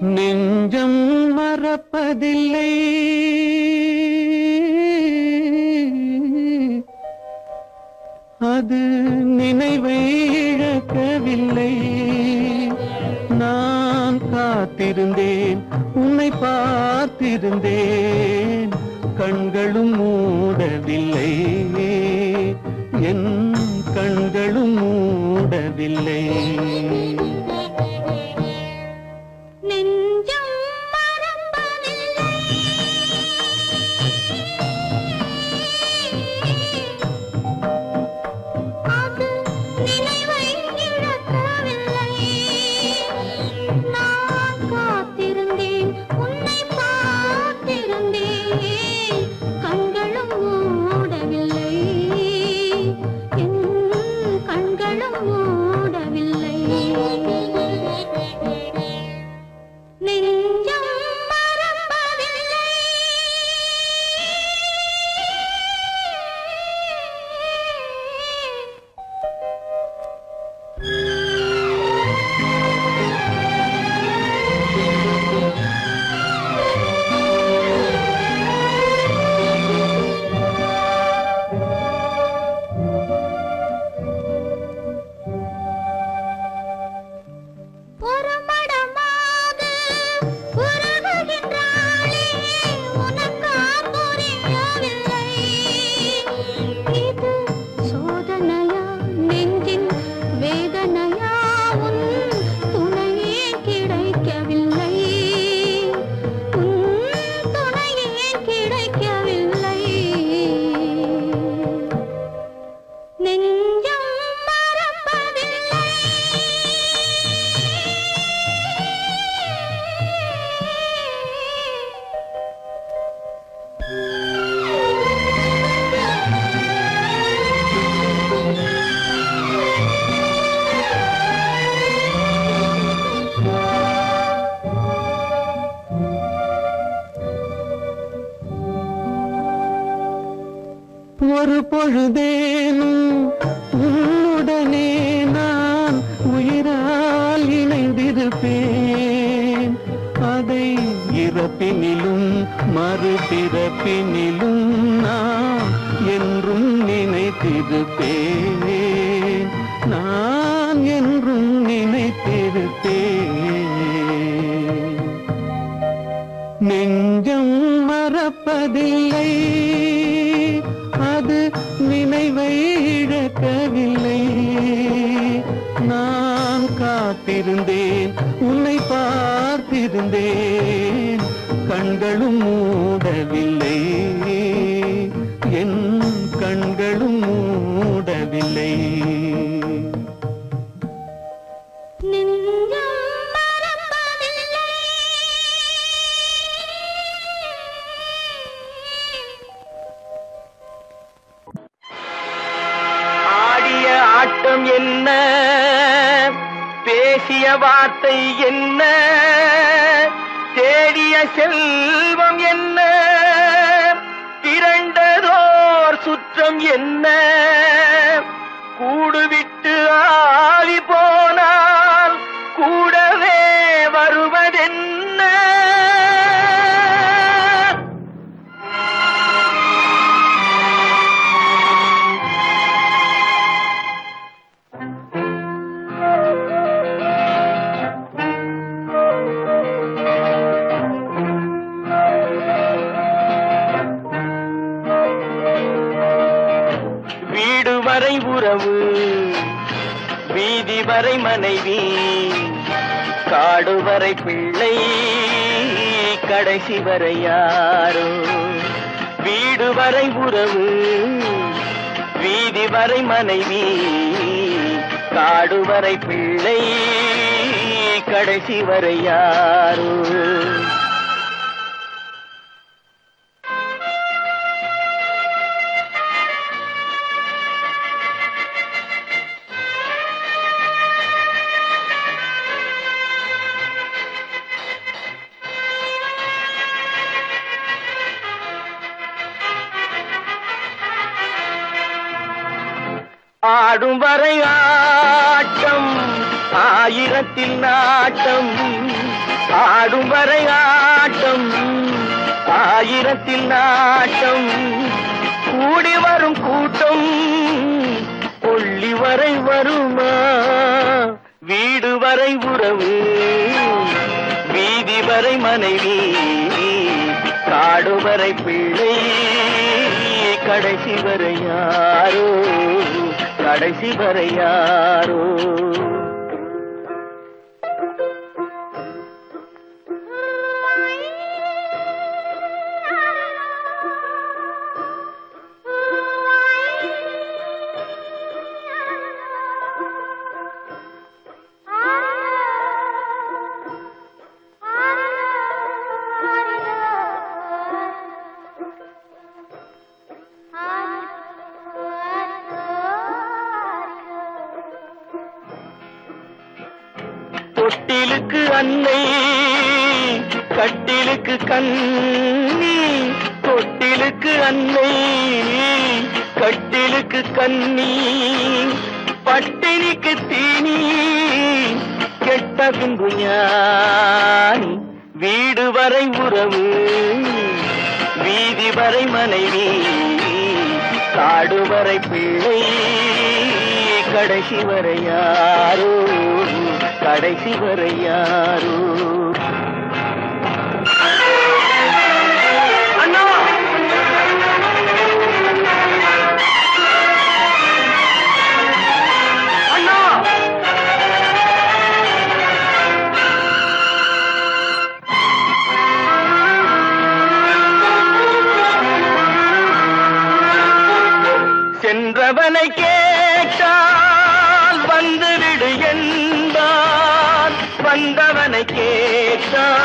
நெஞ்சம் மறப்பதில்லை அது நினைவை இழக்கவில்லை நான் காத்திருந்தேன் உன்னை பார்த்திருந்தேன் கண்களும் மூடவில்லை என் கண்களும் மூடவில்லை நெஞ்சம் மறப்பதில்லை அது நினைவை இழக்கவில்லை நான் காத்திருந்தேன் உன்னை பார்த்திருந்தேன் கண்களும் மூடவில்லை என் கண்களும் மூடவில்லை நினைத்திருப்பேன் அதை இறப்பினிலும் மறுபிறப்பினிலும் நான் என்றும் நினைத்திருப்பேன் நான் என்றும் நினைத்திருப்பேன் நெஞ்சம் மறப்பதில்லை அது நினைவை இழக்கவில்லை நான் காத்திருந்தேன் உன்னை பார்த்திருந்தேன் கண்களும் மூடவில்லை என் கண்களும் மூடவில்லை ஆடிய ஆட்டம் என்ன பேசிய வார்த்தை என்ன தேடிய செல்வம் என்ன திரண்டதோர் சுற்றம் என்ன கூடுவிட்டு ஆவி போனால் கூடவே வருவதென்ன வீடு வரை உறவு வீதி வரை மனைவி காடு வரை பிள்ளை கடைசி வரை யாரோ வீடு வரை உறவு வீதி வரை மனைவி காடு வரை பிள்ளை கடைசி வரை யாரோ ஆடும் வரை ஆட்டம் ஆயிரத்தில் நாட்டம் ஆடும் வரை ஆட்டம் ஆயிரத்தில் நாட்டம் கூடி வரும் கூட்டம் கொள்ளி வரை வருமா வீடு வரை உறவு வீதி வரை மனைவி காடு வரை பிள்ளை கடைசி வரை யாரோ கடைசி வரை யாரோ தொட்டிலுக்கு அன்னை கட்டிலுக்கு கண்ணி தொட்டிலுக்கு அன்னை கட்டிலுக்கு கண்ணி பட்டினிக்கு தீனி கெட்ட பின்பு ஞானி வீடு வரை உறவு வீதி வரை மனைவி காடு வரை பிள்ளை கடைசி வரை யாரோ கடைசி வரை யாரோ அண்ணா அண்ணா சென்றவனை கேட்டால் வந்துவிடு என்பான் வந்தவனை கேட்டால்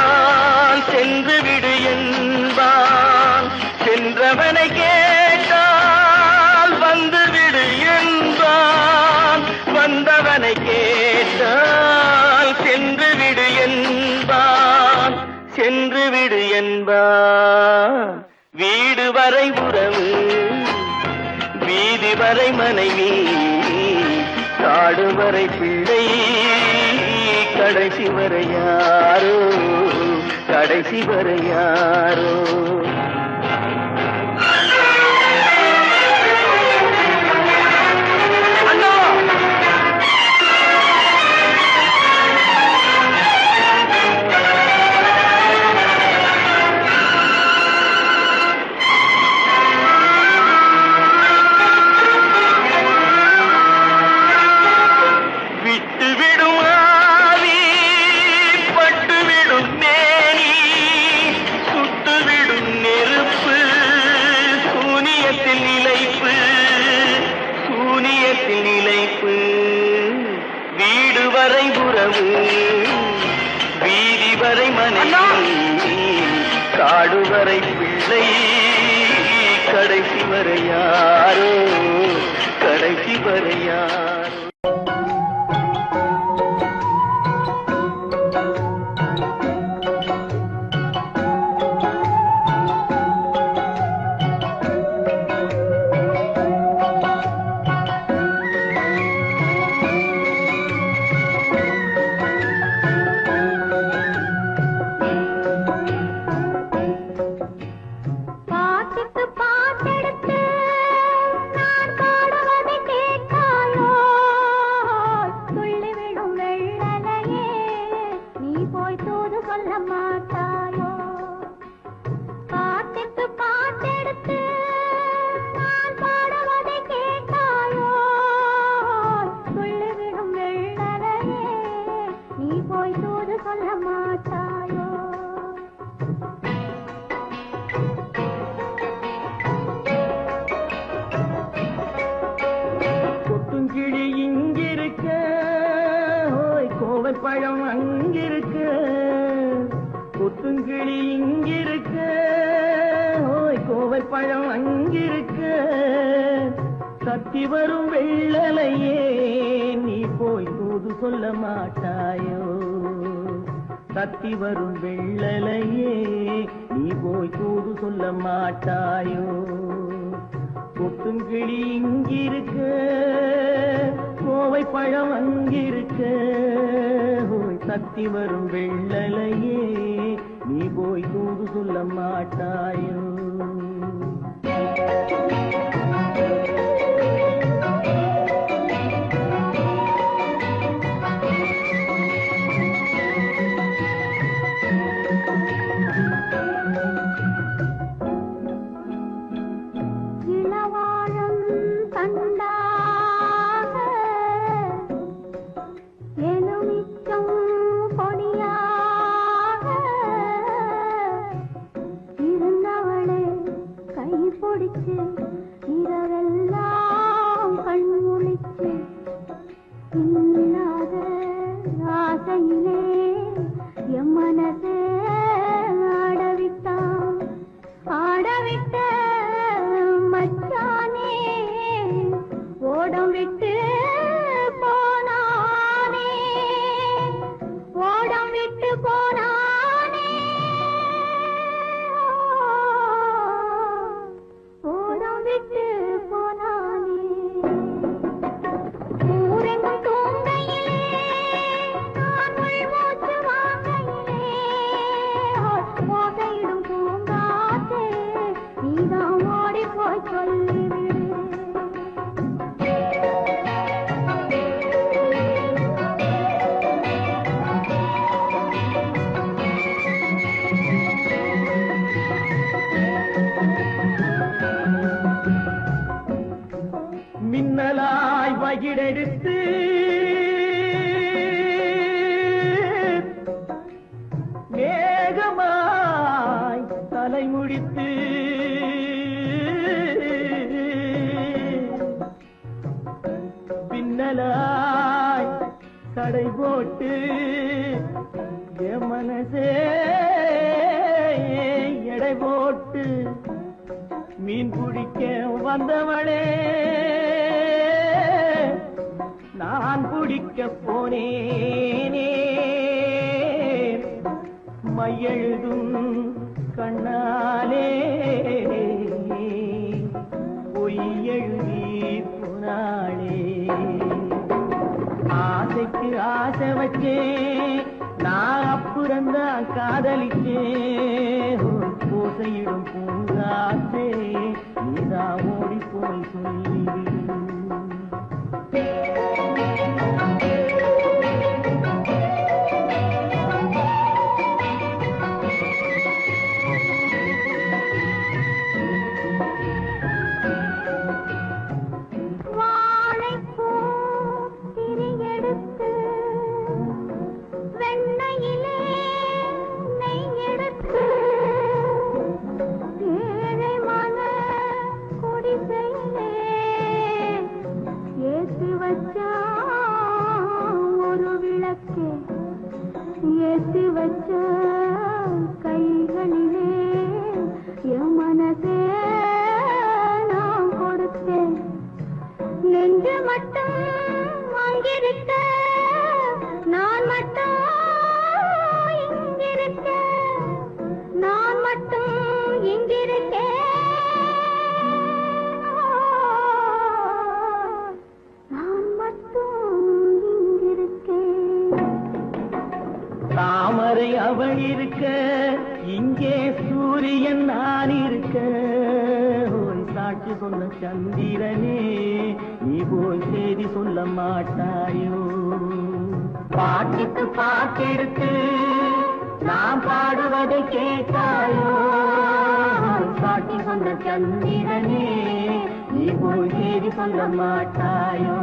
சென்று விடு என்பான் சென்றவனை கேட்டால் வந்துவிடு என்பான் வந்தவனை கேட்டால் சென்று விடு என்பான் சென்று விடு என்பான் வீடு வரை உறவு வீதி வரை மனைவி காடு வரை பிள்ளை கடைசி வரை யாரோ கடைசி வரை யாரோ வீடு வரை உறவு வீதி வரை மனைவி காடு வரை பிள்ளை கடைசி வரை யாரோ கடைசி வரை யாரோ கொத்துங்கிளி இங்கிருக்க கோவைப்பழம் அங்கிருக்க கொத்துங்கிளி இங்கிருக்க கோவைப்பழம் அங்கிருக்க சத்தி வரும் வெள்ளலையே நீ போய் தூது சொல்ல மாட்டாயோ சத்தி வரும் வெள்ளலையே நீ போய் தூது சொல்ல மாட்டாயோ கொத்துங்கிளி இங்கிருக்க கோவை பழம் அங்கிருக்க சத்தி வரும் வெள்ளலையே நீ போய் தூது சொல்ல மாட்டாயோ இரவெல்லாம் கண்முழிச்சு இல்லாத ஆசையிலே என் மனசே ஆடவிட்ட மச்சானே ஓடம் விட்டு போனானே ஓடம் விட்டு போனானே விட்டு போனானே ஊரெங்கும் தூங்கையிலே நான் மூச்சு வாங்கையிலே ஓசையிடும் பூங்காற்றே நீதான் ஓடி போய் சொல்லிவிடு மின்னலாய் வகிடெடுத்து மேகமாய் தலைமுடித்து பின்னலாய் தடை போட்டு என் மனசே எடை போட்டு மீன் பிடிக்க வந்தவளே நான் பிடிக்க போனேனே மையெழுதும் கண்ணாலே பொய் எழுதி போனாளே ஆசைக்கு ஆசை வச்சேன் நான் அப்புறந்தான் காதலிச்சேன் பூசையிடும் பூங்காற்றே நீதான் ஓடி போய் சொல்லிவிடு ஏத்தி வச்ச கைகளிலே என் மனசே நான் கொடுத்தேன் நெஞ்சு மட்டும் அங்கிருக்க நான் மட்டும் இங்கிருக்க நான் மட்டும் இங்கிருக்கேன் நான் மட்டும் இங்கிருக்கேன் தாமரை அவள் இருக்க இங்கே சூரியன் நான் இருக்க ஒரு சாட்சி சொன்ன சந்திரனே நீ போய் செய்தி சொல்ல மாட்டாயோ பாட்டுக்கு பாட்டெடுத்து நான் பாடுவதை கேட்டாயோ ஒரு சாட்சி சொன்ன சந்திரனே நீ போய் செய்தி சொல்ல மாட்டாயோ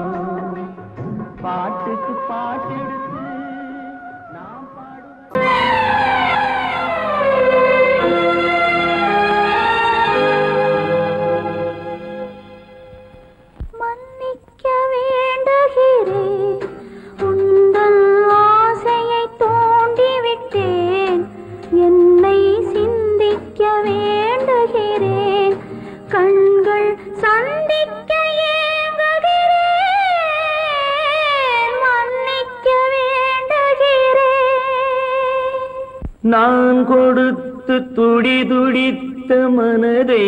பாட்டுக்கு பாட்டெடுத்து மன்னிக்க வேண்டுகிறேன் உந்தன் ஆசையை தூண்டிவிட்டேன் என்னை சிந்திக்க வேண்டுகிறேன் கண்கள் சந்திக்க ஏங்குகிறேன் மன்னிக்க வேண்டுகிறேன் நான் கொடுத்து துடி துடித்த மனதை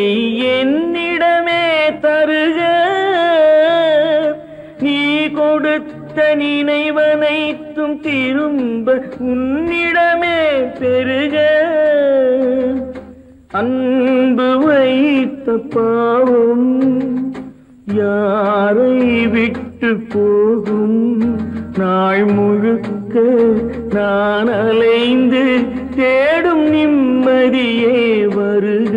என்னிடமே தருக நீ கொடுத்த நினைவனைத்தும் திரும்ப உன்னிடமே பெருக அன்பு வைத்த பாவம் யாரை விட்டு போகும் நாள் முழுக்க நான் அலைந்து தேடும் நிம்மதியே வருக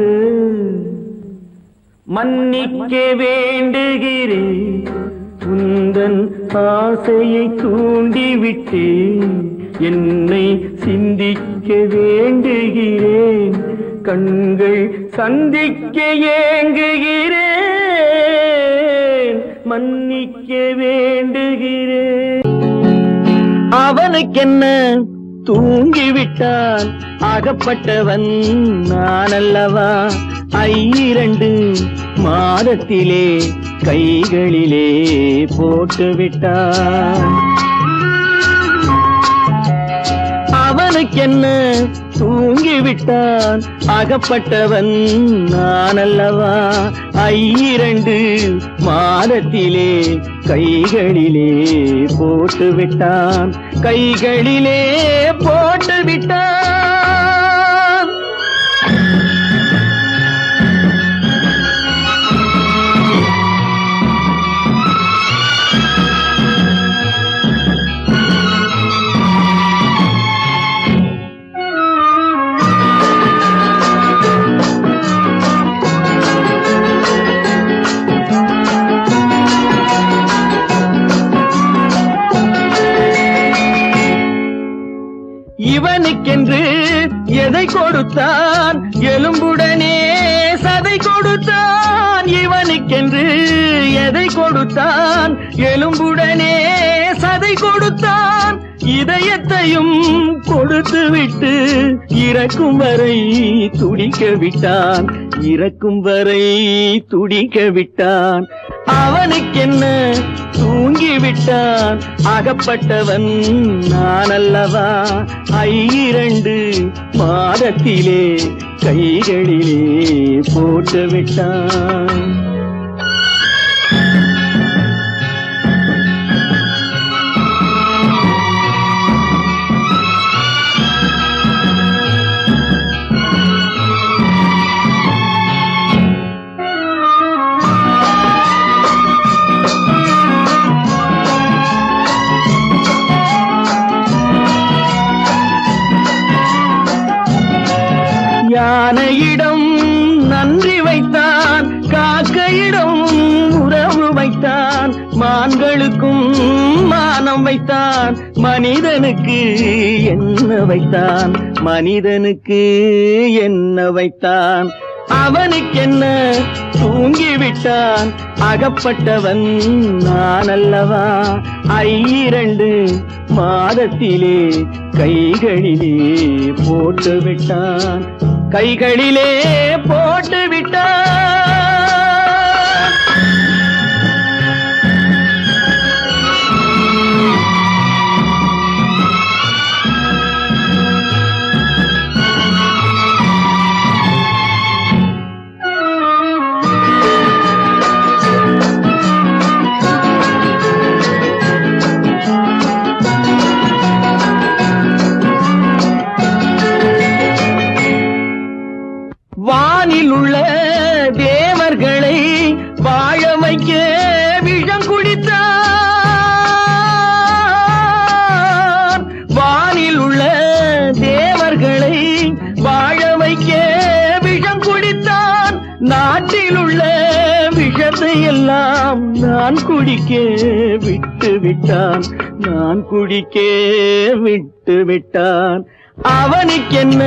மன்னிக்க வேண்டுகிறேன் உந்தன் ஆசையை தூண்டிவிட்டேன் என்னை சிந்திக்க வேண்டுகிறேன் கண்கள் சந்திக்க ஏங்குகிறேன் மன்னிக்க வேண்டுகிறேன் அவனுக்கென்ன தூங்கிவிட்டான் அகப்பட்டவன் நான் அல்லவா 2 மாதத்திலே கைகளிலே போட்டுவிட்டான் அவனுக்கென்ன தூங்கிவிட்டான் அகப்பட்டவன் நான் அல்லவா 2 மாதத்திலே கைகளிலே போட்டுவிட்டான் கைகளிலே போட்டுவிட்டான் இவனுக்கென்று எதை கொடுத்தான் எலும்புடனே சதை கொடுத்தான் இவனுக்கென்று எதை கொடுத்தான் எலும்புடனே சதை கொடுத்தான் இதயத்தையும் கொடுத்து விட்டு இறக்கும் வரை துடிக்க விட்டான் இறக்கும் வரை துடிக்க விட்டான் அவனுக்கென்ன தூங்கிவிட்டான் அகப்பட்டவன் நான் அல்லவா 2 மாதத்திலே கைகளிலே போட்டுவிட்டான் யானையிடம் நன்றி வைத்தான், காக்கையிடம் உறவு வைத்தான், மான்களுக்கும் மானம் வைத்தான், மனிதனுக்கு என்ன வைத்தான், மனிதனுக்கு என்ன வைத்தான். அவனுக்கென்ன தூங்கிவிட்டான், அகப்பட்டவன் நான் அல்லவா. 2 மாதத்திலே கைகளிலே போட்டு விட்டான், கைகளிலே போட்டு விட்டான். வானில் உள்ள தேவர்களை வாழ வைக்க விஷம் குடித்தான். வானில் உள்ள தேவர்களை வாழ வைக்க விஷம் குடித்தான். நாட்டில் உள்ள விஷத்தை எல்லாம் நான் குடிக்க விட்டு விட்டான், நான் குடிக்க விட்டு விட்டான். அவனுக்கென்ன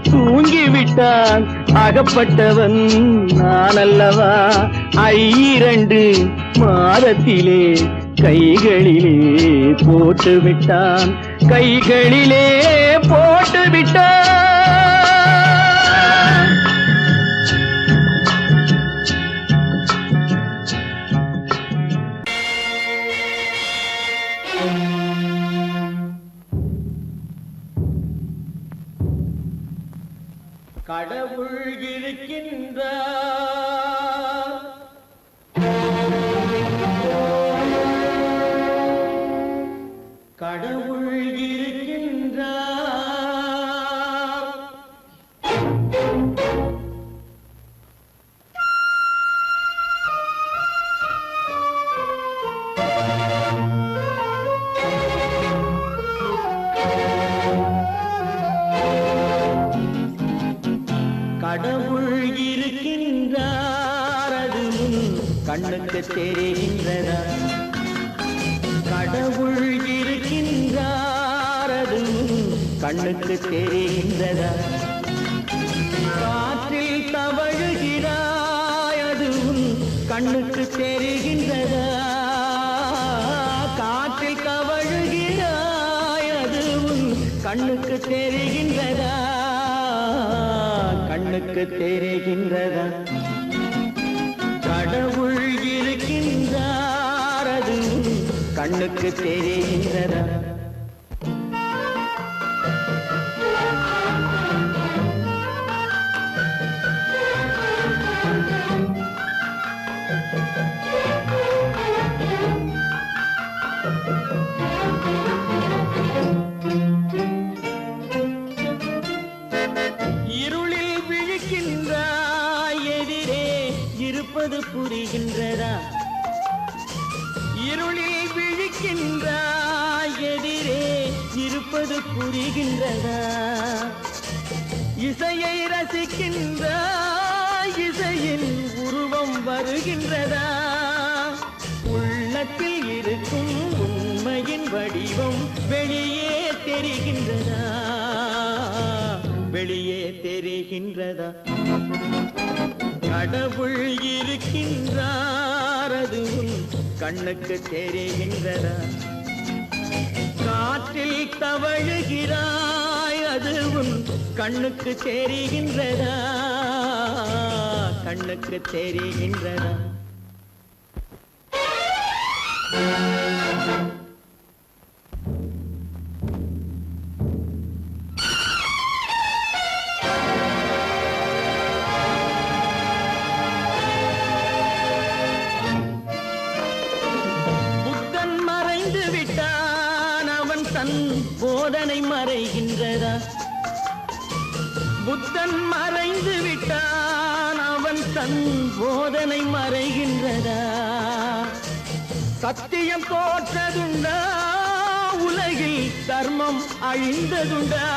தூங்கிவிட்டான், அகப்பட்டவன் நான் அல்லவா. 2 மாதத்திலே கைகளிலே போட்டு விட்டான், கைகளிலே போட்டு விட்டான். கடவுள் இருக்கின்றார், கடவுள் இருக்கின்றார். கடவுள் இருக்கின்றார், அது கண்ணுக்கு தெரிகின்றதா. கடவுள் இருக்கின்றார், அது கண்ணுக்கு தெரிகின்றதா. காற்றில் தவழுகிறாய், அது கண்ணுக்கு தெரிகின்றதா. காற்றில் தவழுகிறாய், அது கண்ணுக்கு தெரிகின்றதா, கண்ணுக்கு தெரிகின்றதா. கடவுள் இருக்கின்றார், அது கண்ணுக்கு தெரிகின்றதா. புரிகின்றதா. இருளில் விழிக்கின்றாய், எதிரே இருப்பது புரிகின்றதா. இசையை ரசிக்கின்றாய், இசையின் உருவம் வருகின்றதா. உள்ளத்தில் இருக்கும் உண்மையின் வடிவம் வெளியே தெரிகின்றதா, வெளியே தெரிகின்றதா. கடவுள் இருக்கின்றார், அது கண்ணுக்கு தெரிகின்றதா. காற்றில் தவழுகிறாய், அது கண்ணுக்கு தெரிகின்றதா, கண்ணுக்கு தெரிகின்றதா. போதனை மறைகின்றதா. புத்தன் மறைந்து விட்டான், அவன் தன் போதனை மறைகின்றதா. சத்தியம் தோற்றதுண்டா, உலகில் தர்மம் அழிந்ததுண்டா.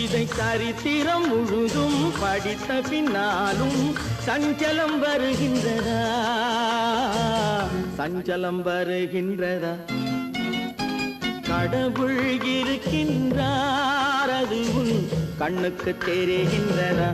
இதை சரித்திரம் முழுதும் படித்த பின்னாலும் சஞ்சலம் வருகின்றதா, சஞ்சலம் வருகின்றதா? கடவுள் இருக்கின்றார், அது உன் கண்ணுக்கு தெரிகின்றதா?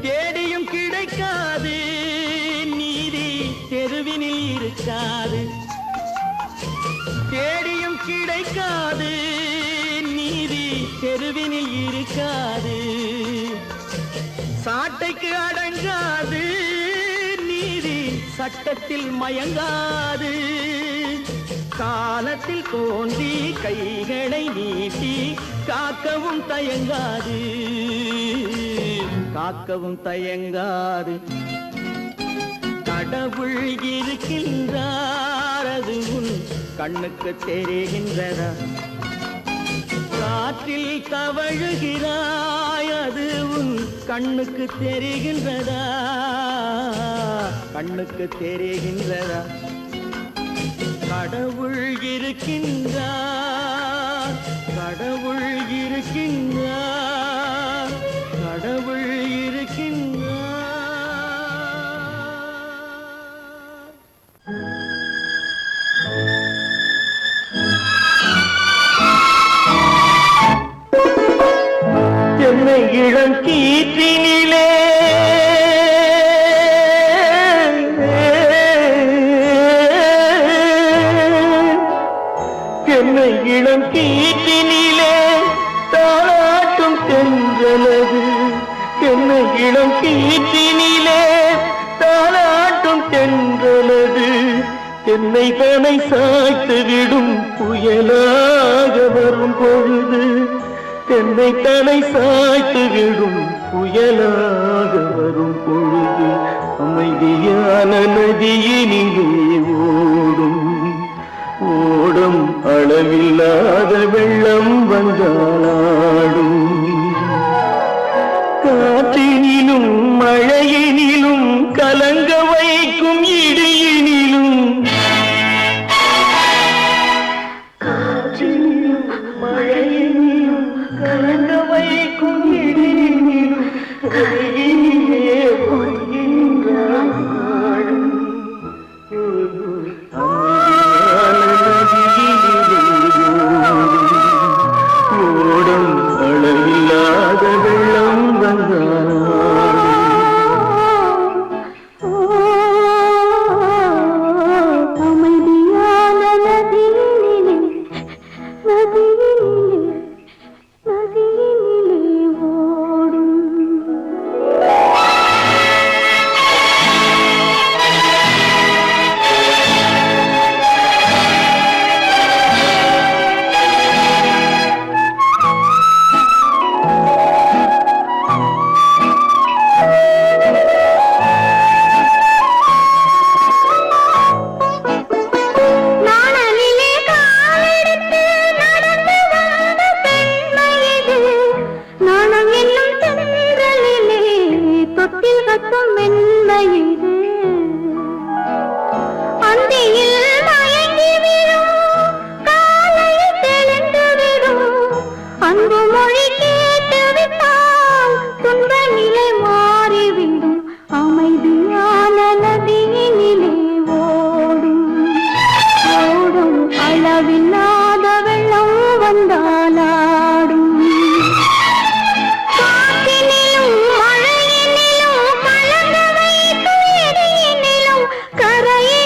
தேடியும் கிடைக்காது நீதி தெருவினில் இருக்காது, தேடியும் கிடைக்காது நீதி தெருவினில் இருக்காது. சாட்டைக்கு அடங்காது நீதி சட்டத்தில் மயங்காது. காலத்தில் தோன்றி கைகளை நீட்டி காக்கவும் தயங்காது, காக்கவும் தயங்காது. கடவுள் இருக்கின்றார், அது உன் கண்ணுக்கு தெரிகின்றதா? காற்றில் தவழுகிறாய், அது உன் கண்ணுக்கு தெரிகின்றதா, கண்ணுக்கு தெரிகின்றதா? கடவுள் இருக்கின்றார், கடவுள் இருக்கின்றார், கடவுள் இருக்கின்றார். என்னை இளம் கீற்றினிலே என்னை இளம் கீற்றினிலே தாளாட்டும் தென்றலது, என்னை இளம் கீற்றினிலே தாளாட்டும் தென்றலது. என்னை தனை சாய்த்து விடும் புயலாக வரும் பொழுது, என்னை தனை சாய்த்து விடும் புயலாக வரும் பொழுது, அமைதியான நதியினிலே ஓடும் ஓடும் அளவில்லாத வெள்ளம் வந்தாடும். காற்றினிலும் மழையினிலும் கலங்க வைக்கும் இடியினிலும், காற்றினிலும் மழையினிலும் கலங்க வைக்கும் இடியினிலும் கையினிலே பொய்கின்றான் நாடும். ஓடும் அளவில்லாத வெள்ளம் வந்தாடும். அமைதியான நதியினிலே, நதியினிலே, நதியினிலே ஓடும். நாணலிலே காலெடுத்து நடந்து வந்த பெண்மையது, நாணம் என்னும் தென்றலிலே தொட்டில் கட்டும் மென்மையது. அந்தியில் மயங்கி விடும், காலையில் தெளிந்து விடும், அன்பு மொழி கேட்டு விட்டால் துன்ப நிலை மாறிவிடும். அமைதியான நதியினிலே ஓடும் ஓடும் அளவில்லாத வெள்ளம் வந்தாலாடும். காற்றினிலும் மழையினிலும் கலங்க வைக்கும் இடியினிலும் கரையில்